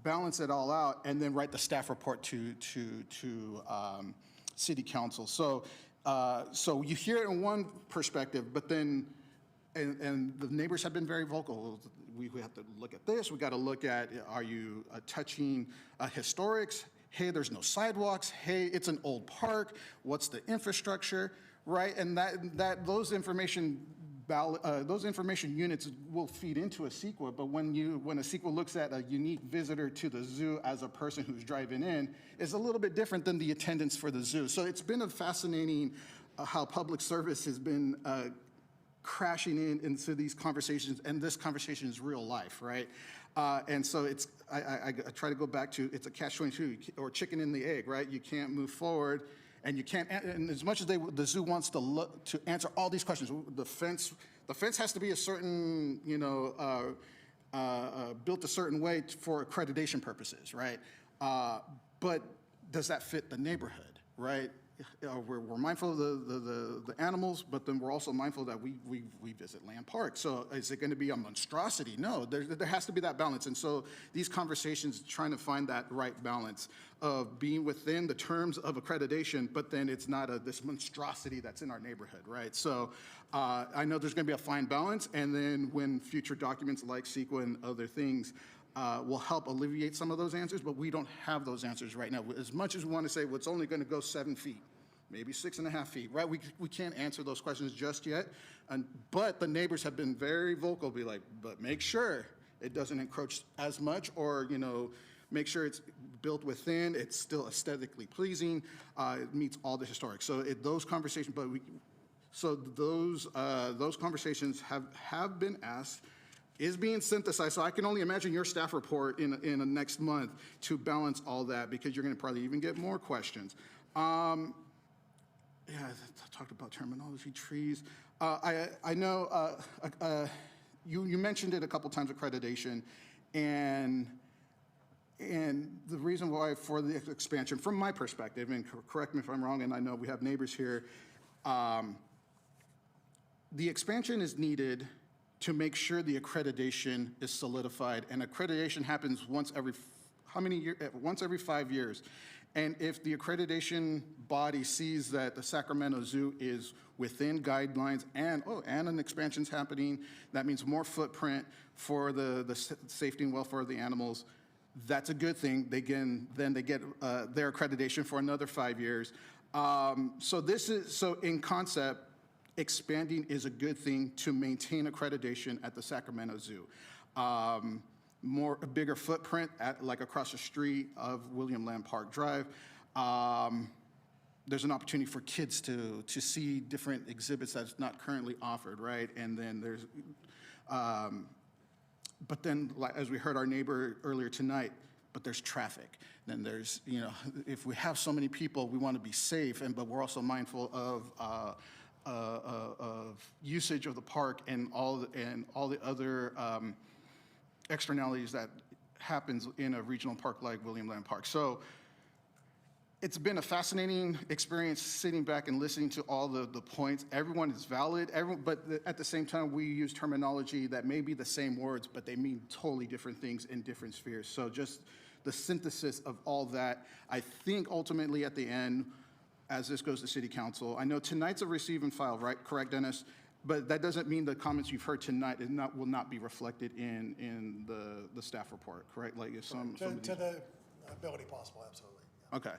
balance it all out, and then write the staff report to City Council. So you hear it in one perspective, but then, and the neighbors have been very vocal. We have to look at this. We got to look at, are you touching historics? Hey, there's no sidewalks. Hey, it's an old park. What's the infrastructure, right? And those information units will feed into a CEQA, but when a CEQA looks at a unique visitor to the zoo as a person who's driving in, is a little bit different than the attendance for the zoo. So it's been a fascinating how public service has been crashing into these conversations, and this conversation is real life, right? And so I try to go back to, it's a catch-22, or chicken and the egg, right? You can't move forward. And you can't, and as much as the zoo wants to answer all these questions, the fence has to be a certain, you know, built a certain way for accreditation purposes, right? But does that fit the neighborhood, right? We're mindful of the animals, but then we're also mindful that we visit Lamb Park. So is it going to be a monstrosity? No, there has to be that balance. And so these conversations, trying to find that right balance of being within the terms of accreditation, but then it's not this monstrosity that's in our neighborhood, right? So I know there's going to be a fine balance, and then when future documents like CEQA and other things will help alleviate some of those answers, but we don't have those answers right now. As much as we want to say, well, it's only going to go 7 feet, maybe 6.5 feet, right? We can't answer those questions just yet, but the neighbors have been very vocal, be like, but make sure it doesn't encroach as much, or, you know, make sure it's built within, it's still aesthetically pleasing, it meets all the historic. So those conversations, those conversations have been asked, is being synthesized. So I can only imagine your staff report in the next month to balance all that, because you're going to probably even get more questions. Yeah, I talked about terminology, trees. I know you mentioned it a couple times, accreditation, and the reason why for the expansion, from my perspective, and correct me if I'm wrong, and I know we have neighbors here, the expansion is needed to make sure the accreditation is solidified, and accreditation happens once every, once every 5 years. And if the accreditation body sees that the Sacramento Zoo is within guidelines and an expansion's happening, that means more footprint for the safety and welfare of the animals, that's a good thing. Then they get their accreditation for another 5 years. So in concept, expanding is a good thing to maintain accreditation at the Sacramento Zoo. A bigger footprint like across the street of William Lamb Park Drive. There's an opportunity for kids to see different exhibits that's not currently offered, right? And then there's, but then, like, as we heard our neighbor earlier tonight, but there's traffic. Then there's, you know, if we have so many people, we want to be safe, but we're also mindful of usage of the park and all the other externalities that happens in a regional park like William Land Park. So it's been a fascinating experience sitting back and listening to all the points. Everyone is valid, but at the same time, we use terminology that may be the same words, but they mean totally different things in different spheres. So just the synthesis of all that, I think ultimately at the end, as this goes to City Council, I know tonight's a receive and file, right? Correct, Dennis? But that doesn't mean the comments you've heard tonight will not be reflected in the staff report, correct? Like if some To the ability possible, absolutely. Okay,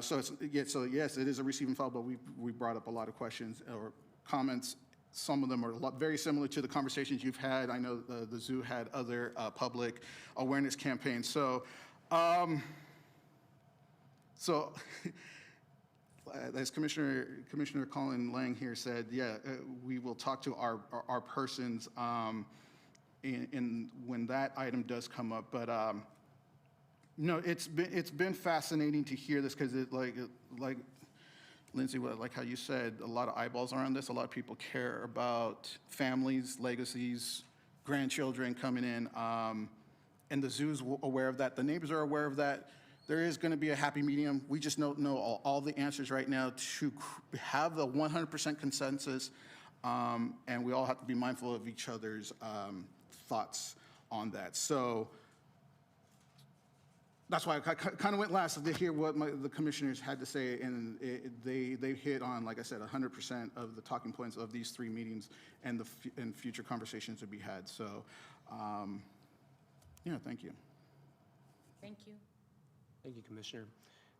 so yes, it is a receive and file, but we brought up a lot of questions or comments. Some of them are very similar to the conversations you've had. I know the zoo had other public awareness campaigns. So as Commissioner Colin Lang here said, yeah, we will talk to our persons when that item does come up. But no, it's been fascinating to hear this because like Lindsay, like how you said, a lot of eyeballs are on this. A lot of people care about families, legacies, grandchildren coming in, and the zoo's aware of that. The neighbors are aware of that. There is going to be a happy medium. We just don't know all the answers right now to have the 100% consensus, and we all have to be mindful of each other's thoughts on that. So that's why I kind of went last to hear what the commissioners had to say, and they hit on, like I said, 100% of the talking points of these 3 meetings and future conversations to be had. So, yeah, thank you. Thank you. Thank you, Commissioner.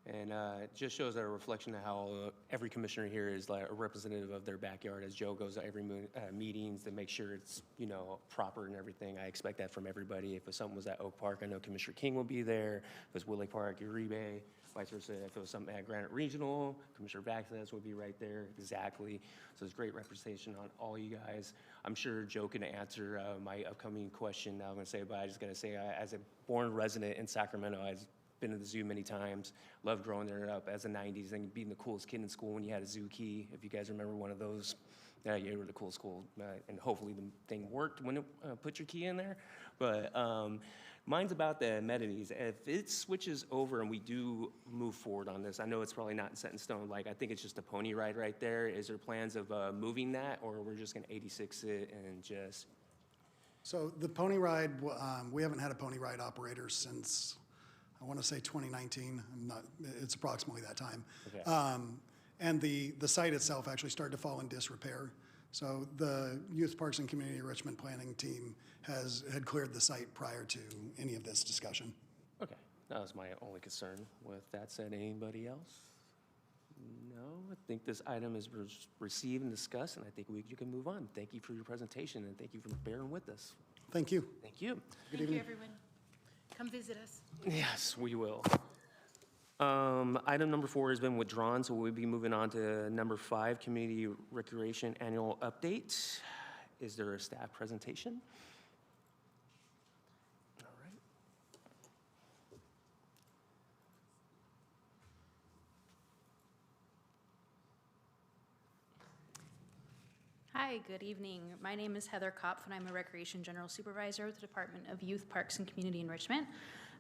And it just shows a reflection of how every commissioner here is like a representative of their backyard. As Joe goes to every meetings to make sure it's, you know, proper and everything. I expect that from everybody. If something was at Oak Park, I know Commissioner King will be there. If it was Willie Park, Uribe, vice versa. If it was something at Granite Regional, Commissioner Baxter would be right there. Exactly. So it's great representation on all you guys. I'm sure Joe can answer my upcoming question now I'm going to say, but I just got to say, as a born resident in Sacramento, I've been to the zoo many times, loved growing there up as a 90s and being the coolest kid in school when you had a zoo key. If you guys remember one of those, you were the coolest school. And hopefully the thing worked when it put your key in there. But mine's about the amenities. If it switches over and we do move forward on this, I know it's probably not set in stone. Like, I think it's just a pony ride right there. Is there plans of moving that, or we're just going to 86 it and just? So the pony ride, we haven't had a pony ride operator since, I want to say 2019. It's approximately that time. Okay. And the site itself actually started to fall in disrepair. So the Youth Parks and Community Enrichment Planning team had cleared the site prior to any of this discussion. Okay, that was my only concern. With that said, anybody else? No, I think this item is received and discussed, and I think you can move on. Thank you for your presentation, and thank you for bearing with us. Thank you. Thank you. Thank you, everyone. Come visit us. Yes, we will. Item number 4 has been withdrawn, so we'll be moving on to number 5, Community Recreation Annual Update. Is there a staff presentation? All right. Hi, good evening. My name is Heather Kopf, and I'm a Recreation General Supervisor with the Department of Youth, Parks, and Community Enrichment.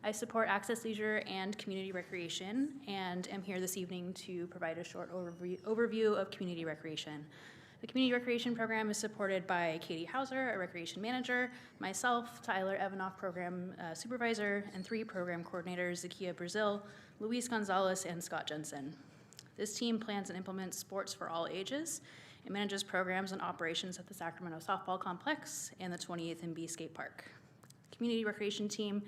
I support access leisure and community recreation, and am here this evening to provide a short overview of community recreation. The community recreation program is supported by Katie Hauser, a recreation manager, myself, Tyler Evanoff, program supervisor, and 3 program coordinators, Zakia Brazil, Luis Gonzalez, and Scott Jensen. This team plans and implements sports for all ages. It manages programs and operations at the Sacramento Softball Complex and the 28th and B Skate Park. The community recreation team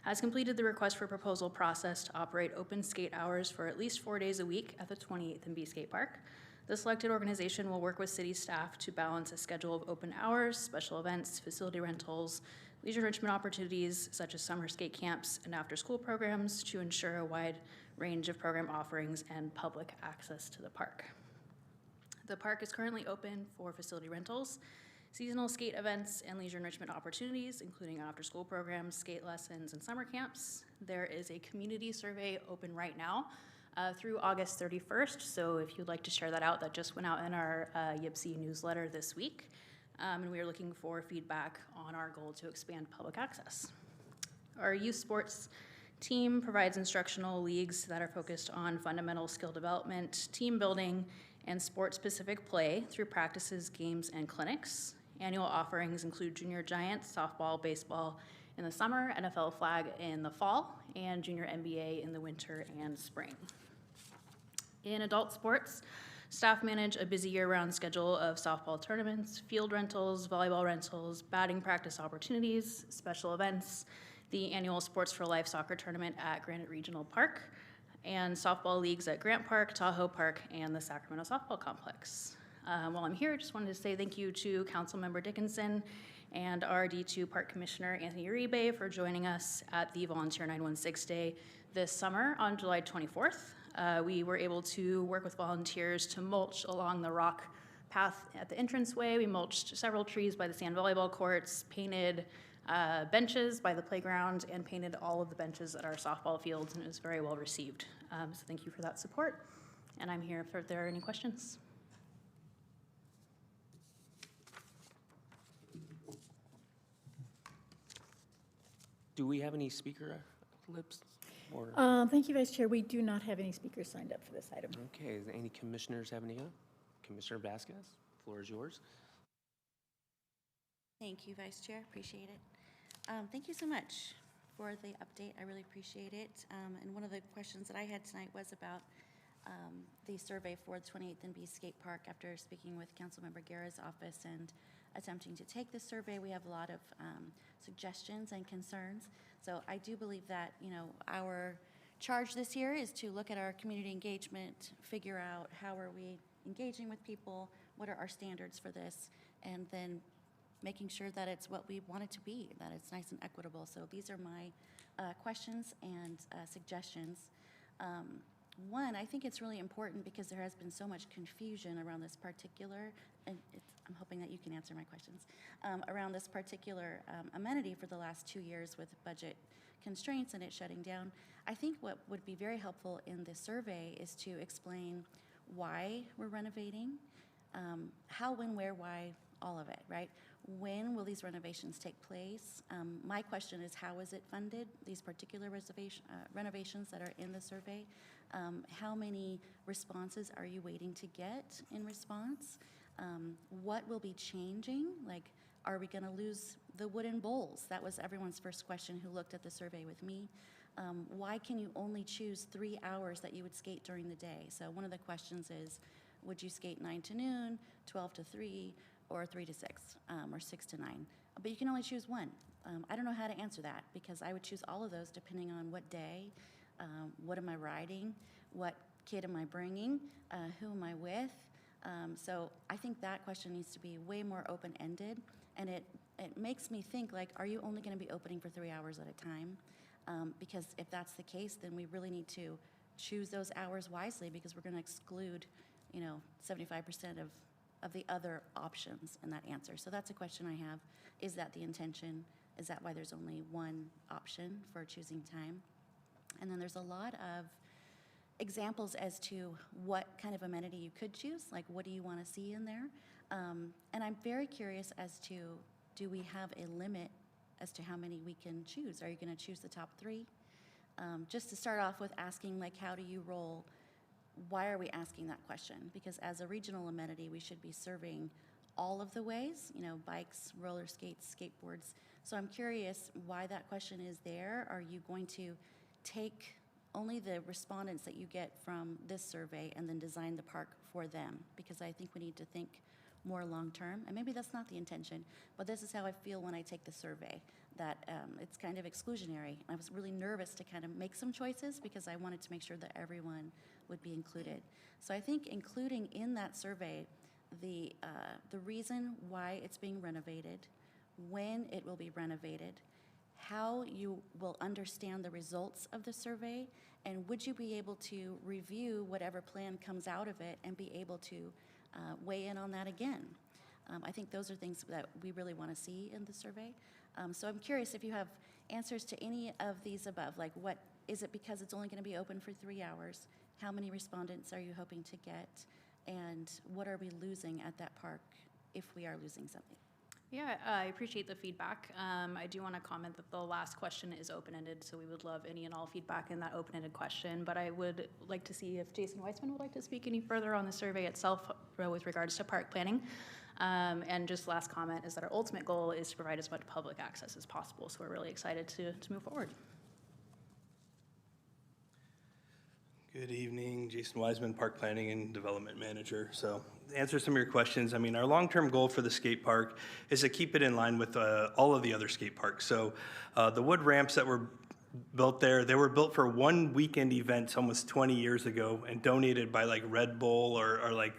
has completed the request for proposal process to operate open skate hours for at least 4 days a week at the 28th and B Skate Park. The selected organization will work with city staff to balance a schedule of open hours, special events, facility rentals, leisure enrichment opportunities such as summer skate camps and after-school programs to ensure a wide range of program offerings and public access to the park. The park is currently open for facility rentals. seasonal skate events and leisure enrichment opportunities, including after-school programs, skate lessons, and summer camps. There is a community survey open right now through August 31st, so if you'd like to share that out, that just went out in our YPSI newsletter this week. And we are looking for feedback on our goal to expand public access. Our youth sports team provides instructional leagues that are focused on fundamental skill development, team building, and sport-specific play through practices, games, and clinics. Annual offerings include Junior Giants, softball, baseball in the summer, NFL flag in the fall, and Junior NBA in the winter and spring. In adult sports, staff manage a busy year-round schedule of softball tournaments, field rentals, volleyball rentals, batting practice opportunities, special events, the annual Sports for Life soccer tournament at Granite Regional Park, and softball leagues at Grant Park, Tahoe Park, and the Sacramento Softball Complex. While I'm here, I just wanted to say thank you to Councilmember Dickinson and our D2 Park Commissioner Anthony Uribe for joining us at the Volunteer 916 Day this summer on July 24th. We were able to work with volunteers to mulch along the rock path at the entranceway. We mulched several trees by the sand volleyball courts, painted benches by the playground, and painted all of the benches at our softball fields, and it was very well received. So thank you for that support. And I'm here if there are any questions. Do we have any speaker lips? Or, Thank you, Vice Chair. We do not have any speakers signed up for this item. okay, is there any commissioners have any? Commissioner Vasquez, floor is yours. Thank you, Vice Chair. Appreciate it. Thank you so much for the update. I really appreciate it. And one of the questions that I had tonight was about the survey for the 28th and B Skate Park. After speaking with Councilmember Guerra's office and attempting to take the survey, we have a lot of suggestions and concerns. So I do believe that, you know, our charge this year is to look at our community engagement, figure out how are we engaging with people, what are our standards for this, and then making sure that it's what we want it to be, that it's nice and equitable. So these are my questions and suggestions. One, I think it's really important because there has been so much confusion around this particular, and I'm hoping that you can answer my questions, around this particular amenity for the last 2 years with budget constraints and it shutting down. I think what would be very helpful in this survey is to explain why we're renovating, how, when, where, why, all of it, right? When will these renovations take place? My question is, how is it funded, these particular renovations that are in the survey? How many responses are you waiting to get in response? What will be changing? Like, are we going to lose the wooden bowls? That was everyone's first question who looked at the survey with me. Why can you only choose 3 hours that you would skate during the day? So one of the questions is, would you skate 9 to noon, 12 to 3, or 3 to 6, or 6 to 9? But you can only choose one. I don't know how to answer that because I would choose all of those depending on what day, what am I riding, what kid am I bringing, who am I with. So I think that question needs to be way more open-ended, and it makes me think, like, are you only going to be opening for 3 hours at a time? Because if that's the case, then we really need to choose those hours wisely because we're going to exclude, 75% of the other options in that answer. So that's a question I have. Is that the intention? Is that why there's only one option for choosing time? And then there's a lot of examples as to what kind of amenity you could choose, like what do you want to see in there? And I'm very curious as to, do we have a limit as to how many we can choose? Are you going to choose the top 3? Just to start off with asking, like, how do you roll? Why are we asking that question? Because as a regional amenity, we should be serving all of the ways, bikes, roller skates, skateboards. So I'm curious why that question is there. Are you going to take only the respondents that you get from this survey and then design the park for them? Because I think we need to think more long-term, and maybe that's not the intention, but this is how I feel when I take the survey, that it's kind of exclusionary. I was really nervous to kind of make some choices because I wanted to make sure that everyone would be included. So I think including in that survey the reason why it's being renovated, when it will be renovated, how you will understand the results of the survey, and would you be able to review whatever plan comes out of it and be able to weigh in on that again? I think those are things that we really want to see in the survey. So I'm curious if you have answers to any of these above, like what, is it because it's only going to be open for 3 hours? How many respondents are you hoping to get? And what are we losing at that park if we are losing something? Yeah, I appreciate the feedback. I do want to comment that the last question is open-ended, so we would love any and all feedback in that open-ended question. But I would like to see if Jason Weissman would like to speak any further on the survey itself with regards to park planning. And just last comment is that our ultimate goal is to provide as much public access as possible. So we're really excited to move forward. Good evening, Jason Wiseman, Park Planning and Development Manager. So to answer some of your questions, I mean, our long-term goal for the skate park is to keep it in line with all of the other skate parks. So the wood ramps that were built there, they were built for one weekend event almost 20 years ago and donated by like Red Bull or like,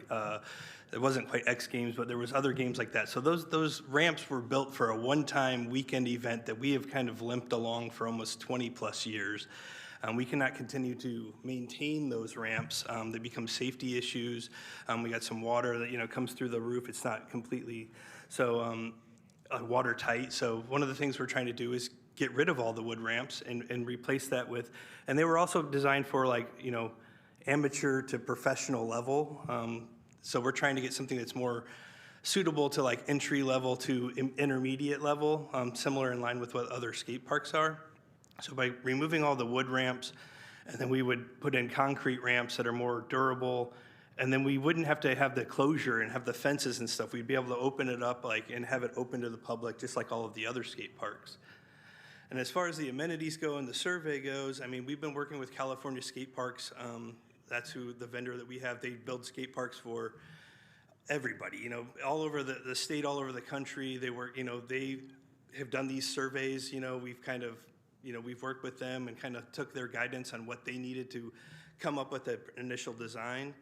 it wasn't quite X Games, but there was other games like that. So those ramps were built for a one-time weekend event that we have kind of limped along for almost 20 plus years. We cannot continue to maintain those ramps. They become safety issues. We got some water that comes through the roof. It's not completely watertight. So one of the things we're trying to do is get rid of all the wood ramps and replace that with, and they were also designed for amateur to professional level. So we're trying to get something that's more suitable to like entry level to intermediate level, similar in line with what other skate parks are. So by removing all the wood ramps, and then we would put in concrete ramps that are more durable, and then we wouldn't have to have the closure and have the fences and stuff. We'd be able to open it up and have it open to the public, just like all of the other skate parks. And as far as the amenities go and the survey goes, I mean, we've been working with California Skate Parks. That's who the vendor that we have. They build skate parks for everybody, all over the state, all over the country. They work, they have done these surveys. We've kind of we've worked with them and kind of took their guidance on what they needed to come up with the initial design,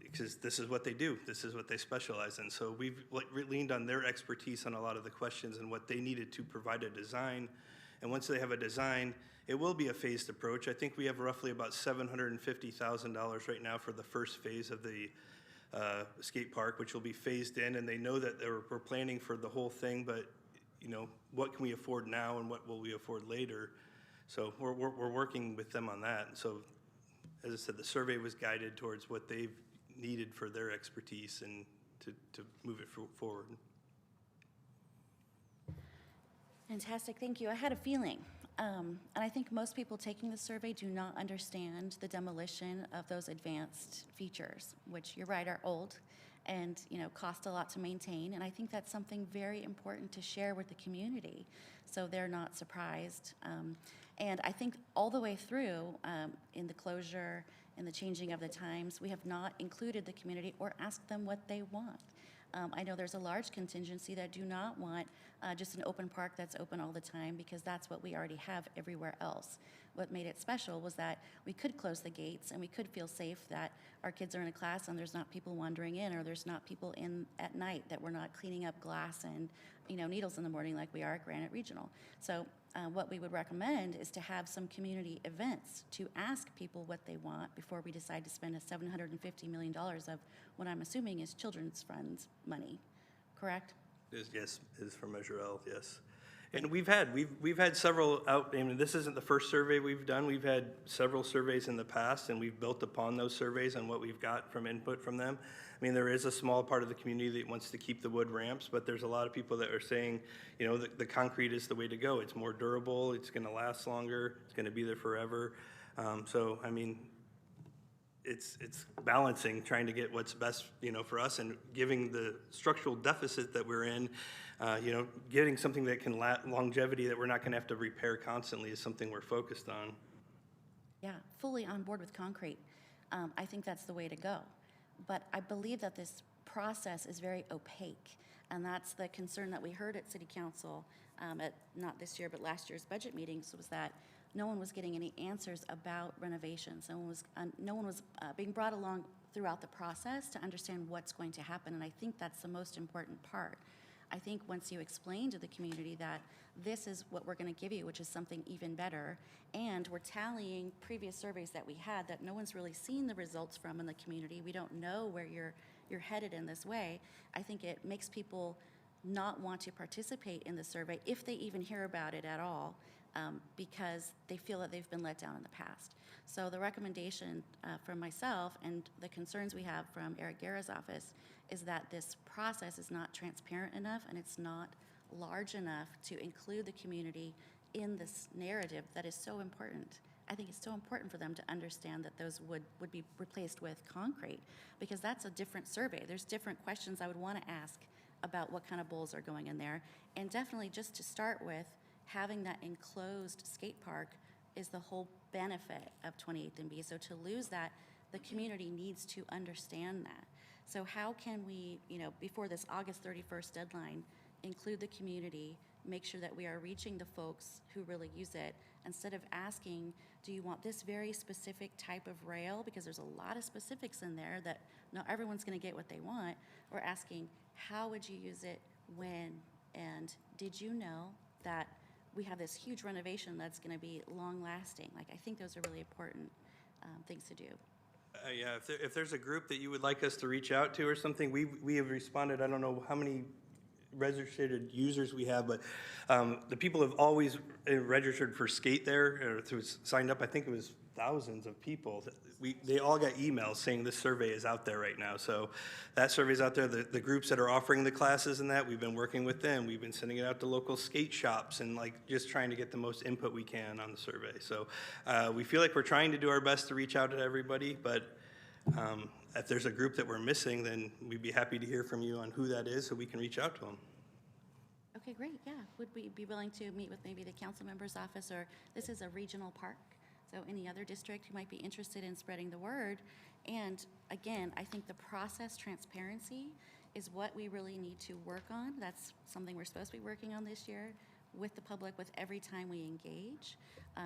because this is what they do. This is what they specialize in. So we've leaned on their expertise on a lot of the questions and what they needed to provide a design. And once they have a design, it will be a phased approach. I think we have roughly about $750,000 right now for the first phase of the skate park, which will be phased in. And they know that we're planning for the whole thing, but what can we afford now and what will we afford later? So we're working with them on that. And so, as I said, the survey was guided towards what they've needed for their expertise and to move it forward. Fantastic, thank you. I had a feeling, and I think most people taking the survey do not understand the demolition of those advanced features, which you're right, are old and cost a lot to maintain. And I think that's something very important to share with the community so they're not surprised. And I think all the way through in the closure and the changing of the times, we have not included the community or asked them what they want. I know there's a large contingency that do not want just an open park that's open all the time, because that's what we already have everywhere else. What made it special was that we could close the gates and we could feel safe that our kids are in a class and there's not people wandering in, or there's not people in at night, that we're not cleaning up glass and needles in the morning like we are at Granite Regional. So what we would recommend is to have some community events to ask people what they want before we decide to spend a $750 million of what I'm assuming is children's funds money, correct? Yes, it is from Measure L, yes. And we've had several out. I mean, this isn't the first survey we've done. We've had several surveys in the past, and we've built upon those surveys and what we've got from input from them. I mean, there is a small part of the community that wants to keep the wood ramps, but there's a lot of people that are saying, the concrete is the way to go. It's more durable. It's going to last longer. It's going to be there forever. So, I mean, it's balancing, trying to get what's best, for us, and giving the structural deficit that we're in, getting something that can longevity that we're not going to have to repair constantly is something we're focused on. Yeah, fully on board with concrete. I think that's the way to go. But I believe that this process is very opaque, and that's the concern that we heard at City Council at not this year but last year's budget meetings, was that no one was getting any answers about renovations. No one was being brought along throughout the process to understand what's going to happen, and I think that's the most important part. I think once you explain to the community that this is what we're going to give you, which is something even better, and we're tallying previous surveys that we had that no one's really seen the results from in the community. We don't know where you're you're headed in this way, I think it makes people not want to participate in the survey if they even hear about it at all, because they feel that they've been let down in the past. So the recommendation from myself and the concerns we have from Eric Guerra's office is that this process is not transparent enough and it's not large enough to include the community in this narrative that is so important. I think it's so important for them to understand that those would be replaced with concrete, because that's a different survey. There's different questions I would want to ask about what kind of bowls are going in there. And definitely just to start with, having that enclosed skate park is the whole benefit of 28th and B. So to lose that, the community needs to understand that. So how can we, before this August 31st deadline, include the community, make sure that we are reaching the folks who really use it, instead of asking, do you want this very specific type of rail? Because there's a lot of specifics in there that not everyone's going to get what they want. We're asking, how would you use it, when, and did you know that we have this huge renovation that's going to be long-lasting? Like, I think those are really important things to do. Yeah, if there's a group that you would like us to reach out to or something, we have responded. I don't know how many registered users we have, but the people have always registered for skate there, or signed up. I think it was thousands of people. They all got emails saying this survey is out there right now. So that survey's out there. The groups that are offering the classes and that, we've been working with them. We've been sending it out to local skate shops and just trying to get the most input we can on the survey. So we feel like we're trying to do our best to reach out to everybody, but if there's a group that we're missing, then we'd be happy to hear from you on who that is so we can reach out to them. Okay, great, yeah. Would we be willing to meet with maybe the council member's office, or this is a regional park, so any other district who might be interested in spreading the word? And again, I think the process transparency is what we really need to work on. That's something we're supposed to be working on this year with the public, with every time we engage.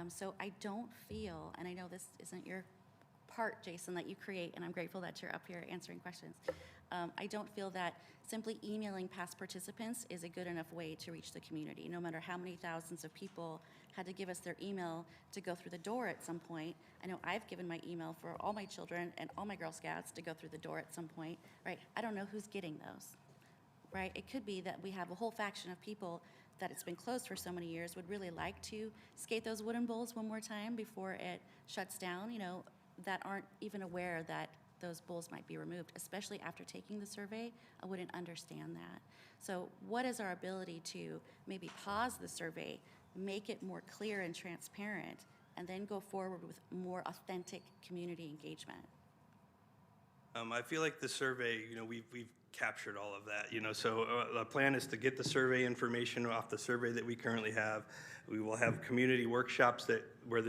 So I don't feel, and I know this isn't your part, Jason, that you create, and I'm grateful that you're up here answering questions. I don't feel that simply emailing past participants is a good enough way to reach the community, no matter how many thousands of people had to give us their email to go through the door at some point. I know I've given my email for all my children and all my Girl Scouts to go through the door at some point, right? I don't know who's getting those, right? It could be that we have a whole faction of people that it's been closed for so many years would really like to skate those wooden bowls one more time before it shuts down, that aren't even aware that those bowls might be removed, especially after taking the survey. I wouldn't understand that. So what is our ability to maybe pause the survey, make it more clear and transparent, and then go forward with more authentic community engagement? I feel like the survey, we've captured all of that, so the plan is to get the survey information off the survey that we currently have. We will have community workshops where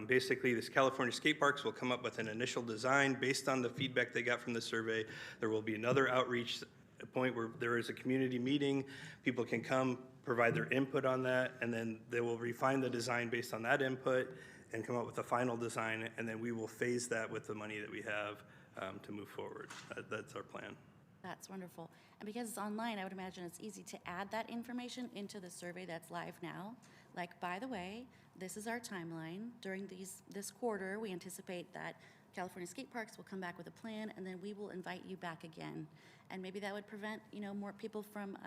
basically this California skate parks will come up with an initial design based on the feedback they got from the survey. There will be another outreach point where there is a community meeting. People can come, provide their input on that, and then they will refine the design based on that input and come up with a final design, and then we will phase that with the money that we have to move forward. That's our plan. This wonderful. And because it's online, I would imagine it's easy to add that information into the survey that's live now. Like, by the way, this is our timeline. During this quarter, we anticipate that California skate parks will come back with a plan, and then we will invite you back again. And maybe that would prevent, more people from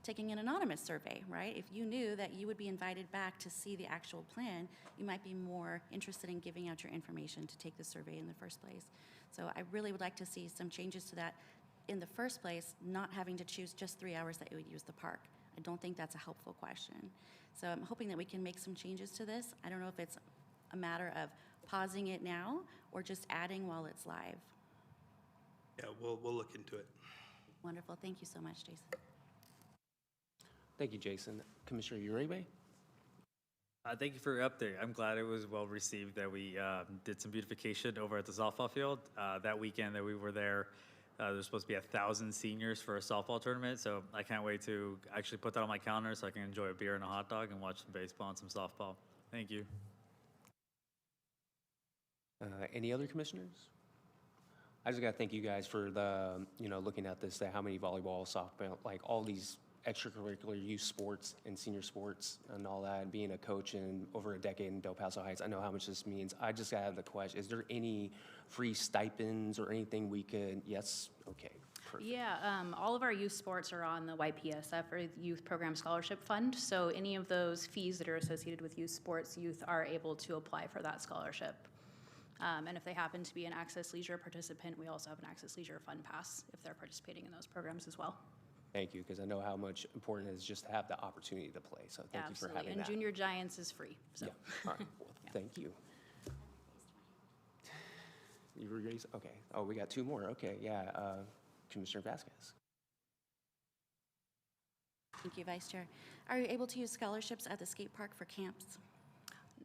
taking an anonymous survey, right? If you knew that you would be invited back to see the actual plan, you might be more interested in giving out your information to take the survey in the first place. So I really would like to see some changes to that in the first place, not having to choose just 3 hours that you would use the park. I don't think that's a helpful question. So I'm hoping that we can make some changes to this. I don't know if it's a matter of pausing it now or just adding while it's live. Yeah, we'll look into it. Wonderful. Thank you so much, Jason. Thank you, Jason. Commissioner Uribe? Thank you for your update. I'm glad it was well received that we did some beautification over at the softball field. That weekend that we were there, there's supposed to be 1,000 seniors for a softball tournament, so I can't wait to actually put that on my calendar so I can enjoy a beer and a hot dog and watch some baseball and some softball. Thank you. Any other commissioners? I just got to thank you guys for the, looking at this, how many volleyball, softball, like all these extracurricular youth sports and senior sports and all that, and being a coach in over a decade in Del Paso Heights, I know how much this means. I just got the question, is there any free stipends or anything we could, yes, okay, perfect. Yeah, all of our youth sports are on the YPSF, or Youth Program Scholarship Fund. So any of those fees that are associated with youth sports, youth are able to apply for that scholarship. And if they happen to be an Access Leisure participant, we also have an Access Leisure Fund Pass if they're participating in those programs as well. Thank you, because I know how much important it is just to have the opportunity to play, so thank you for Absolutely. having And that. Junior Giants is free, so. Yeah, all right, well, thank you. You were raised, okay, oh, we got two more, okay, yeah, Commissioner Vasquez. Thank you, Vice Chair. Are you able to use scholarships at the skate park for camps?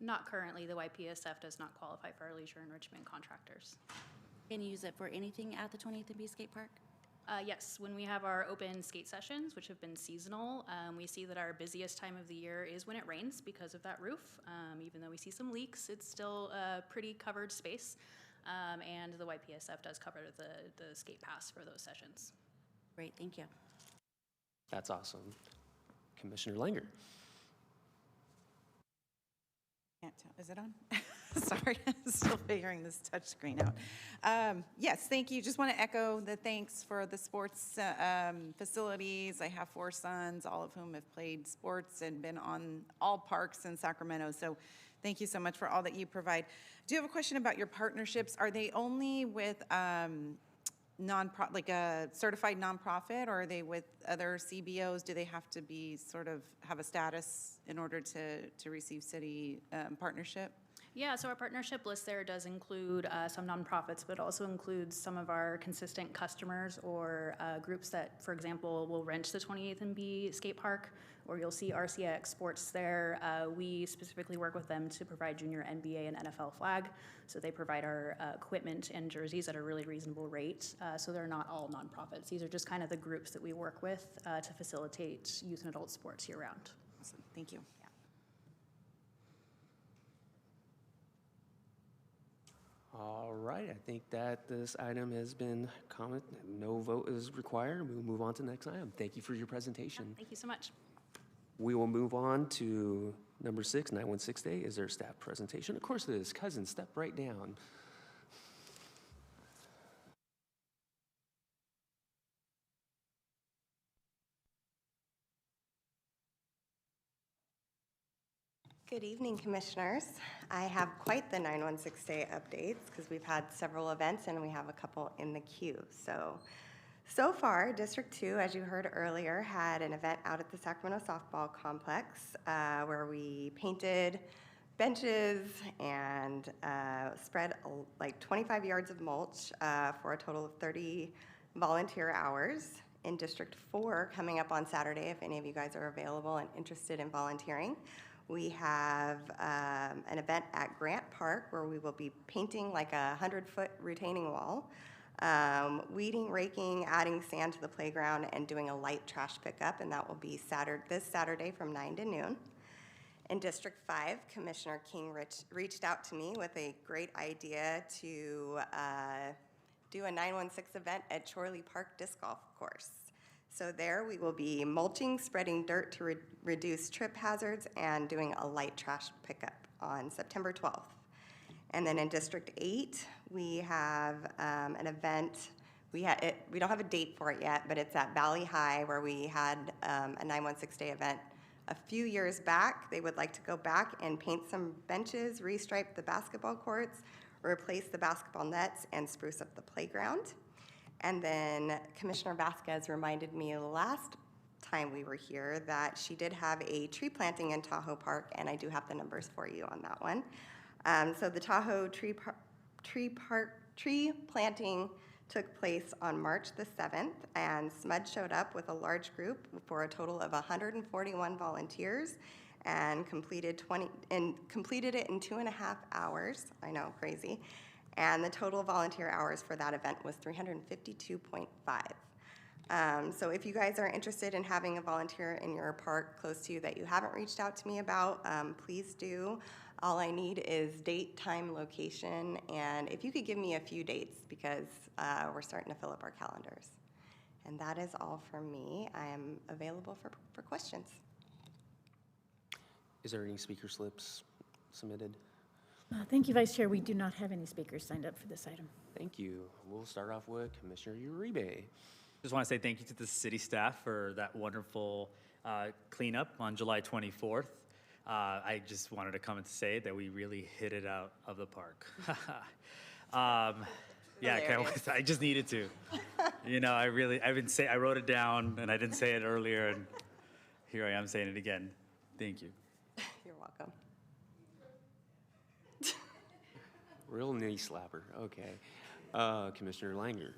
Not currently. The YPSF does not qualify for our leisure enrichment contractors. Can you use it for anything at the 20th and B skate park? Yes, when we have our open skate sessions, which have been seasonal, we see that our busiest time of the year is when it rains because of that roof. Even though we see some leaks, it's still a pretty covered space. And the YPSF does cover the skate pass for those sessions. Great, thank you. That's awesome. Commissioner Langer. Can't tell. Is it on? Sorry, I'm still figuring this touch screen out. Yes, thank you. Just want to echo the thanks for the sports facilities. I have 4 sons, all of whom have played sports and been on all parks in Sacramento. So thank you so much for all that you provide. Do you have a question about your partnerships? Are they only with like a certified nonprofit, or are they with other CBOs? Do they have to be have a status in order to receive city partnership? Yeah, so our partnership list there does include some nonprofits, but also includes some of our consistent customers or groups that, for example, will rent the 28th and B skate park, or you'll see RCX Sports there. We specifically work with them to provide junior NBA and NFL flag. So they provide our equipment and jerseys at a really reasonable rate. So they're not all nonprofits. These are just kind of the groups that we work with to facilitate youth and adult sports year round. Awesome, thank you. All right, I think that this item has been commented. No vote is required. We'll move on to the next item. Thank you for your presentation. Thank you so much. We will move on to number 6, 916 Day. Is there a staff presentation? Of course it is. Cousin, step right down. Good evening, Commissioners. I have quite the 916 Day updates because we've had several events and we have a couple in the queue. So far, District 2, as you heard earlier, had an event out at the Sacramento Softball Complex where we painted benches and spread like 25 yards of mulch for a total of 30 volunteer hours. In District 4, coming up on Saturday, if any of you guys are available and interested in volunteering, we have an event at Grant Park where we will be painting like a 100-foot retaining wall, weeding, raking, adding sand to the playground, and doing a light trash pickup, and that will be this Saturday from 9 to noon. In District 5, Commissioner King reached out to me with a great idea to do a 916 event at Chorley Park Disc Golf Course. So there we will be mulching, spreading dirt to reduce trip hazards, and doing a light trash pickup on September 12th. And then in District 8, we have an event. We don't have a date for it yet, but it's at Valley High where we had a 916 Day event a few years back. They would like to go back and paint some benches, restripe the basketball courts, replace the basketball nets, and spruce up the playground. And then Commissioner Vasquez reminded me last time we were here that she did have a tree planting in Tahoe Park, and I do have the numbers for you on that one. So the Tahoe tree planting took place on March the 7th, and SMUD showed up with a large group for a total of 141 volunteers and completed it in 2.5 hours. I know, crazy. And the total volunteer hours for that event was 352.5. So if you guys are interested in having a volunteer in your park close to you that you haven't reached out to me about, please do. All I need is date, time, location, and if you could give me a few dates because we're starting to fill up our calendars. And that is all from me. I am available for questions. Is there any speaker slips submitted? Thank you, Vice Chair. We do not have any speakers signed up for this item. Thank you. We'll start off with Commissioner Uribe. Just want to say thank you to the city staff for that wonderful cleanup on July 24th. I just wanted to come and say that we really hit it out of the park. Yeah, I just needed to. You know, I wrote it down and I didn't say it earlier, and here I am saying it again. Thank you. You're welcome. Real knee slapper. Okay. Commissioner Langer.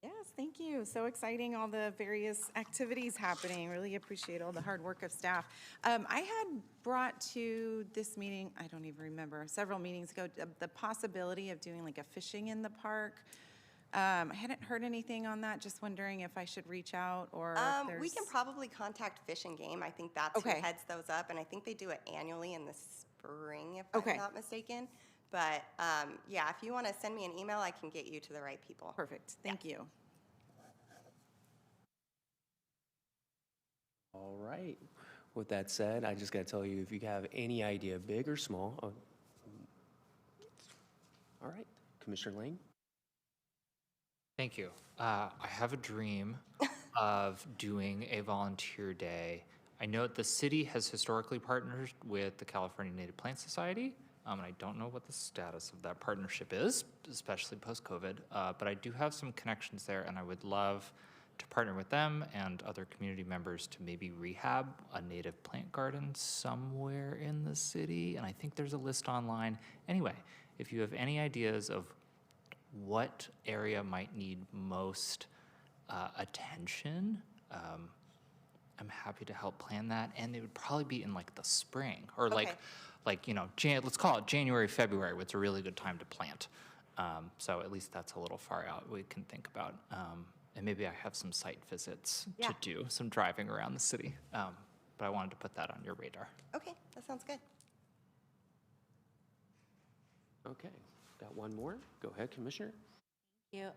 Yes, thank you. So exciting, all the various activities happening. Really appreciate all the hard work of staff. I had brought to this meeting, I don't even remember, several meetings ago, the possibility of doing like a fishing in the park. I hadn't heard anything on that. Just wondering if I should reach out or if there's... We can probably contact Fish and Game. I think that's who heads those up, and I think they do it annually in the spring, if I'm not mistaken. But yeah, if you want to send me an email, I can get you to the right people. Perfect. Thank you. All right. With that said, I just got to tell you, if you have any idea, big or small. All right. Commissioner Lang. Thank you. I have a dream of doing a volunteer day. I know the city has historically partnered with the California Native Plant Society, and I don't know what the status of that partnership is, especially post-COVID, but I do have some connections there, and I would love to partner with them and other community members to maybe rehab a native plant garden somewhere in the city, and I think there's a list online. Anyway, if you have any ideas of what area might need most attention, I'm happy to help plan that, and it would probably be in like the spring, or like you know, let's call it January, February, which is a really good time to plant. So at least that's a little far out we can think about. And maybe I have some site visits to do, some driving around the city. But I wanted to put that on your radar. Okay, that sounds good. Okay. Got one more. Go ahead, Commissioner. Thank you.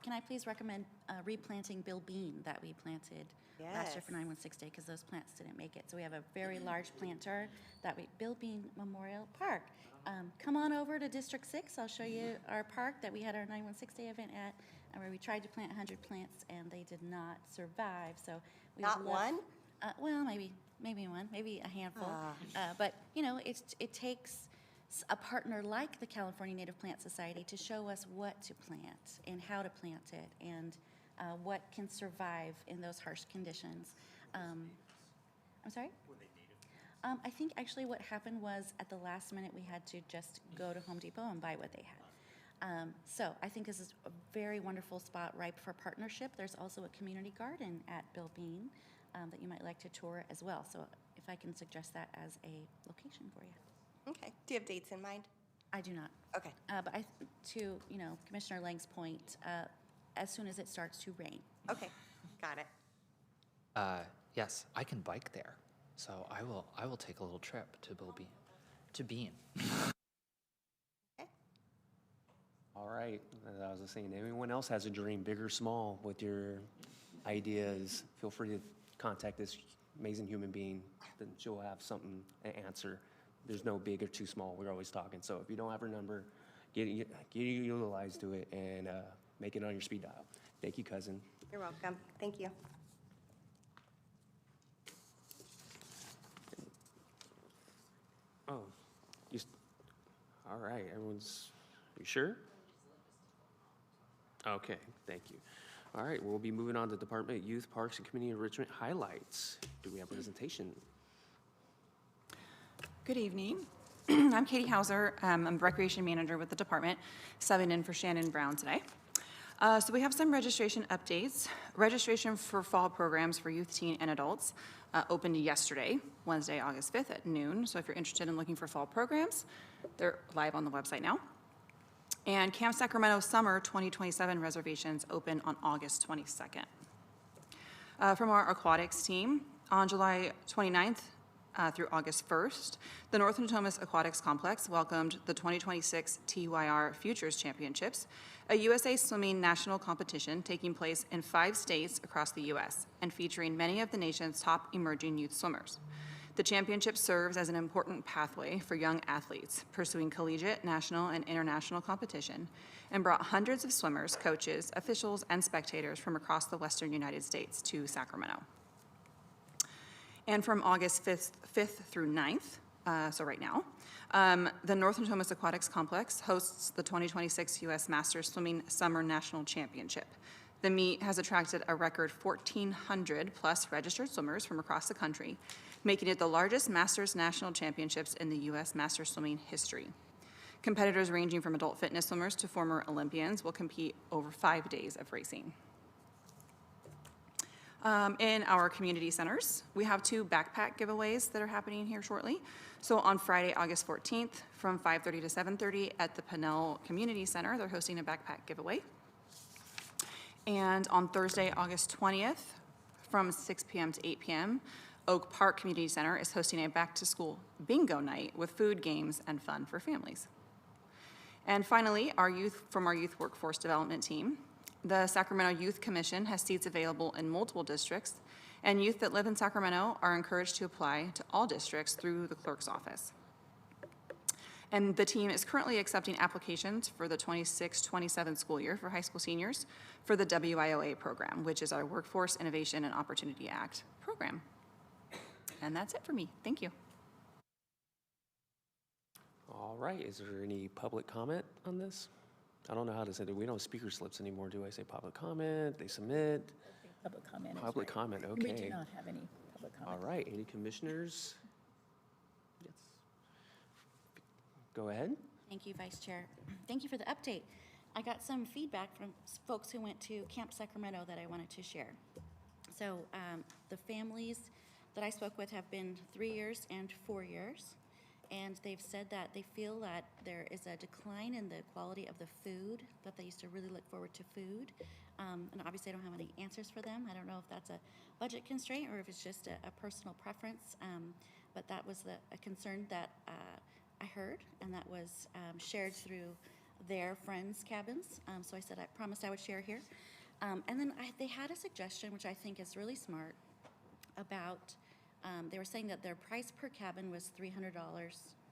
Can I please recommend replanting Bill Bean that we planted last year for 916 Day, because those plants didn't make it. So we have a very large planter Bill Bean Memorial Park. Come on over to District 6. I'll show you our park that we had our 916 Day event at, where we tried to plant 100 plants and they did not survive. So we Not one? Well, maybe one, maybe a handful. But you know, it takes a partner like the California Native Plant Society to show us what to plant and how to plant it and what can survive in those harsh conditions. I'm sorry? Were they native? I think actually what happened was at the last minute we had to just go to Home Depot and buy what they had. So I think this is a very wonderful spot ripe for partnership. There's also a community garden at Bill Bean that you might like to tour as well. So if I can suggest that as a location for you. Okay. Do you have dates in mind? I do not. Okay. But to Commissioner Lang's point, as soon as it starts to rain. Okay. Got it. Yes, I can bike there, so I will take a little trip to Bean. Okay. All right. As I was saying, anyone else has a dream, big or small, with your ideas, feel free to contact this amazing human being. Then she'll have something to answer. There's no big or too small. We're always talking. So if you don't have her number, get utilized to it and make it on your speed dial. Thank you, cousin. You're welcome. Thank you. Oh, all right. You sure? Okay, thank you. All right, we'll be moving on to Department of Youth, Parks, and Community Enrichment highlights. Do we have a presentation? Good evening. I'm Katie Hauser. I'm a recreation manager with the department, subbing in for Shannon Brown today. So we have some registration updates. Registration for fall programs for youth, teen, and adults opened yesterday, Wednesday, August 5th at noon. So if you're interested in looking for fall programs, they're live on the website now. And Camp Sacramento Summer 2027 reservations open on August 22nd. From our aquatics team, on July 29th, through August 1st, the North Natomas Aquatics Complex welcomed the 2026 TYR Futures Championships, a USA Swimming national competition taking place in 5 states across the U.S. and featuring many of the nation's top emerging youth swimmers. The championship serves as an important pathway for young athletes pursuing collegiate, national, and international competition and brought hundreds of swimmers, coaches, officials, and spectators from across the western United States to Sacramento. And from August 5th through 9th, so right now, the North Natomas Aquatics Complex hosts the 2026 U.S. Masters Swimming Summer National Championship. The meet has attracted a record 1,400 plus registered swimmers from across the country, making it the largest Masters National Championships in the U.S. Masters Swimming history. Competitors ranging from adult fitness swimmers to former Olympians will compete over 5 days of racing. In our community centers, we have 2 backpack giveaways that are happening here shortly. So on Friday, August 14th, from 5:30 to 7:30 at the Pinnell Community Center, they're hosting a backpack giveaway. And on Thursday, August 20th, from 6 p.m. to 8 p.m., Oak Park Community Center is hosting a back-to-school bingo night with food, games, and fun for families. And finally, our youth workforce development team. The Sacramento Youth Commission has seats available in multiple districts, and youth that live in Sacramento are encouraged to apply to all districts through the clerk's office. And the team is currently accepting applications for the 26-27 school year for high school seniors for the WIOA program, which is our Workforce Innovation and Opportunity Act program. And that's it for me. Thank you. All right, is there any public comment on this? I don't know how to say it. We don't have speaker slips anymore, do I say public comment, they submit? Public comment is Public right. comment, We okay. do not have any public comment. All right, any commissioners? Yes. Go ahead. Thank you, Vice Chair. Thank you for the update. I got some feedback from folks who went to Camp Sacramento that I wanted to share. So the families that I spoke with have been 3 years and 4 years, and they've said that they feel that there is a decline in the quality of the food, that they used to really look forward to food. And obviously I don't have any answers for them. I don't know if that's a budget constraint or if it's just a personal preference, but that was a concern that I heard, and that was shared through their friends' cabins. So I said I promised I would share here. And then they had a suggestion, which I think is really smart, about they were saying that their price per cabin was $300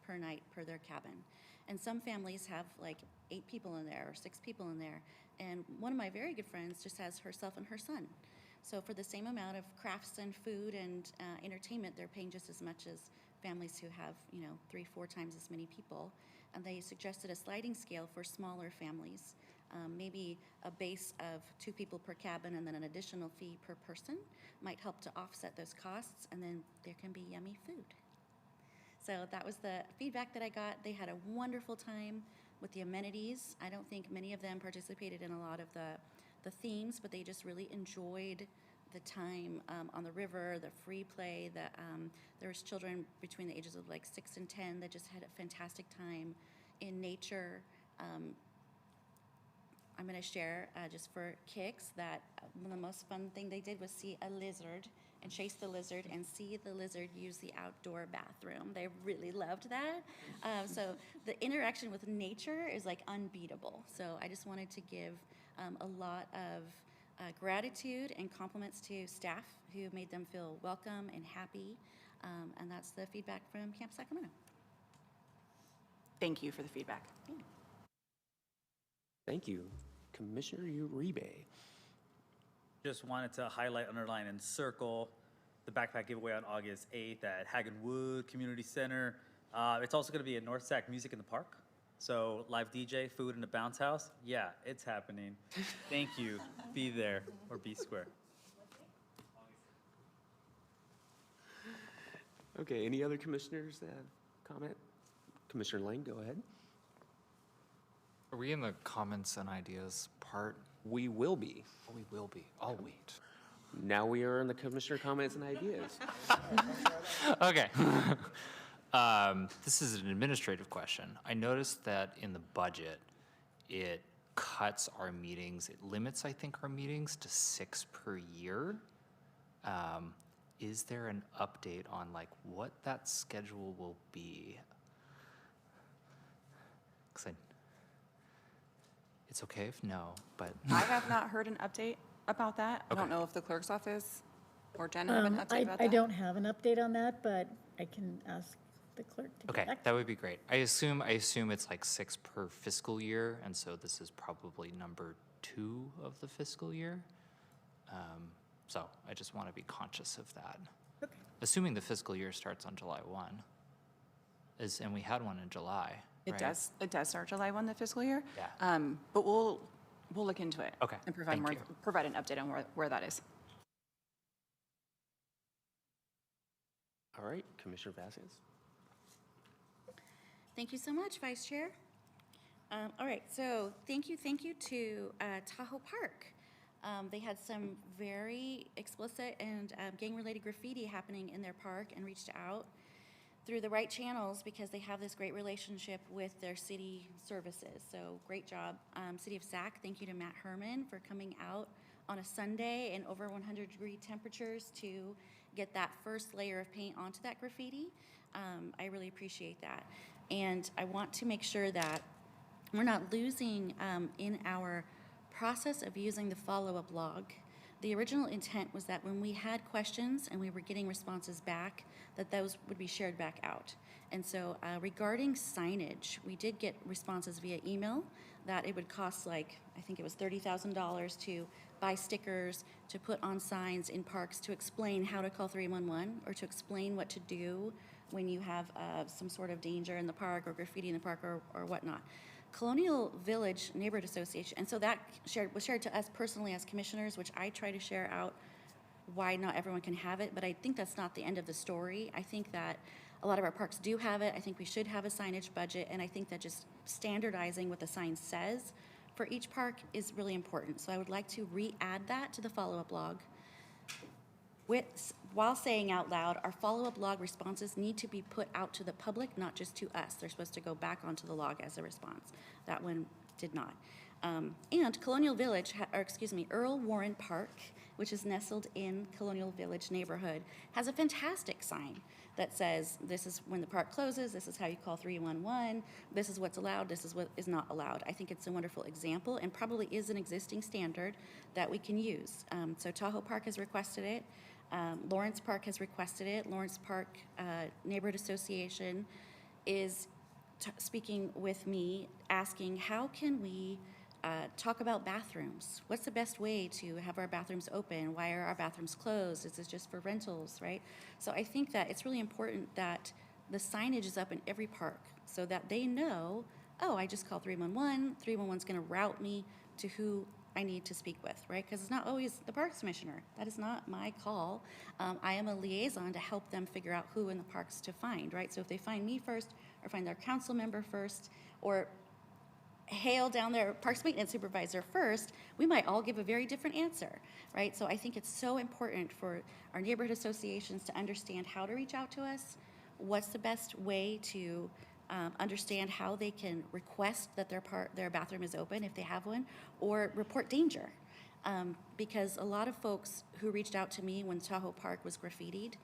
per night per their cabin. And some families have like 8 people in there or 6 people in there. And one of my very good friends just has herself and her son. So for the same amount of crafts and food and entertainment, they're paying just as much as families who have, 3-4 times as many people. And they suggested a sliding scale for smaller families, maybe a base of 2 people per cabin and then an additional fee per person might help to offset those costs, and then there can be yummy food. So that was the feedback that I got. They had a wonderful time with the amenities. I don't think many of them participated in a lot of the themes, but they just really enjoyed the time on the river, the free play. There was children between the ages of like 6 and 10 that just had a fantastic time in nature. I'm going to share just for kicks that one of the most fun thing they did was see a lizard and chase the lizard and see the lizard use the outdoor bathroom. They really loved that. So the interaction with nature is like unbeatable. So I just wanted to give a lot of gratitude and compliments to staff who made them feel welcome and happy. And that's the feedback from Camp Sacramento. Thank you for the feedback. Yeah. Thank you. Commissioner Uribe. Just wanted to highlight, underline, and circle the backpack giveaway on August 8th at Hagenwood Community Center. It's also going to be at North Sac Music in the Park. So live DJ, food in the bounce house. Yeah, it's happening. Thank you. Be there or be square. Okay, any other commissioners that comment? Commissioner Lang, go ahead. Are we in the comments and ideas part? We will be. Oh, we will be. I'll wait. Now we are in the commissioner comments and ideas. Okay. This is an administrative question. I noticed that in the budget, it cuts our meetings. It limits, I think, our meetings to 6 per year. is there an update on like what that schedule will be? 'Cause it's okay if no, but I have not heard an update about that. I don't know if the clerk's office or Jen have an update about that. I don't have an update on that, but I can ask the clerk to get okay, back. that would be great. I assume it's like 6 per fiscal year, and so this is probably number 2 of the fiscal year. So I just want to be conscious of that. Okay. Assuming the fiscal year starts on July 1, and we had one in July. It right? does start July 1, the fiscal year. Yeah. But we'll look into it. Okay, And provide thank you. provide an update on where that is. All right, Commissioner Vasquez. Thank you so much, Vice Chair. All right, so thank you to Tahoe Park. They had some very explicit and gang-related graffiti happening in their park and reached out through the right channels because they have this great relationship with their city services. So great job. City of Sac, thank you to Matt Herman for coming out on a Sunday in over 100-degree temperatures to get that first layer of paint onto that graffiti. I really appreciate that. And I want to make sure that we're not losing in our process of using the follow-up log. The original intent was that when we had questions and we were getting responses back, that those would be shared back out. And so regarding signage, we did get responses via email that it would cost I think it was $30,000 to buy stickers, to put on signs in parks to explain how to call 311 or to explain what to do when you have some sort of danger in the park or graffiti in the park or whatnot. Colonial Village Neighborhood Association, and so that was shared to us personally as commissioners, which I try to share out why not everyone can have it, but I think that's not the end of the story. I think that a lot of our parks do have it. I think we should have a signage budget, and I think that just standardizing what the sign says for each park is really important. So I would like to re-add that to the follow-up log. While saying out loud, our follow-up log responses need to be put out to the public, not just to us. They're supposed to go back onto the log as a response. That one did not. And Colonial Village, Earl Warren Park, which is nestled in Colonial Village neighborhood, has a fantastic sign that says, this is when the park closes, this is how you call 311, this is what's allowed, this is what is not allowed. I think it's a wonderful example and probably is an existing standard that we can use. So Tahoe Park has requested it. Lawrence Park has requested it. Lawrence Park Neighborhood Association is speaking with me, asking how can we talk about bathrooms? What's the best way to have our bathrooms open? Why are our bathrooms closed? Is this just for rentals, right? So I think that it's really important that the signage is up in every park so that they know, oh, I just called 311. 311's going to route me to who I need to speak with, right? Because it's not always the parks commissioner. That is not my call. I am a liaison to help them figure out who in the parks to find, right? So if they find me first or find their council member first or hail down their parks maintenance supervisor first, we might all give a very different answer, right? So I think it's so important for our neighborhood associations to understand how to reach out to us, what's the best way to understand how they can request that their bathroom is open if they have one, or report danger. Because a lot of folks who reached out to me when Tahoe Park was graffitied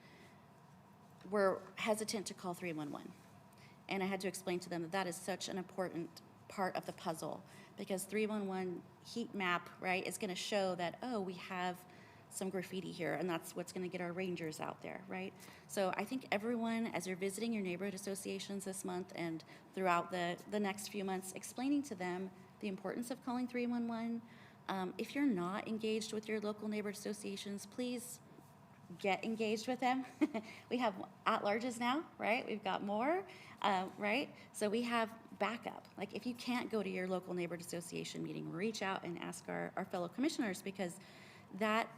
were hesitant to call 311. And I had to explain to them that that is such an important part of the puzzle, because 311 heat map, right, is going to show that, oh, we have some graffiti here, and that's what's going to get our rangers out there, right? So I think everyone, as you're visiting your neighborhood associations this month and throughout the next few months, explaining to them the importance of calling 311. If you're not engaged with your local neighborhood associations, please get engaged with them. We have at-larges now, right? We've got more, right? So we have backup. Like if you can't go to your local neighborhood association meeting, reach out and ask our fellow commissioners, because that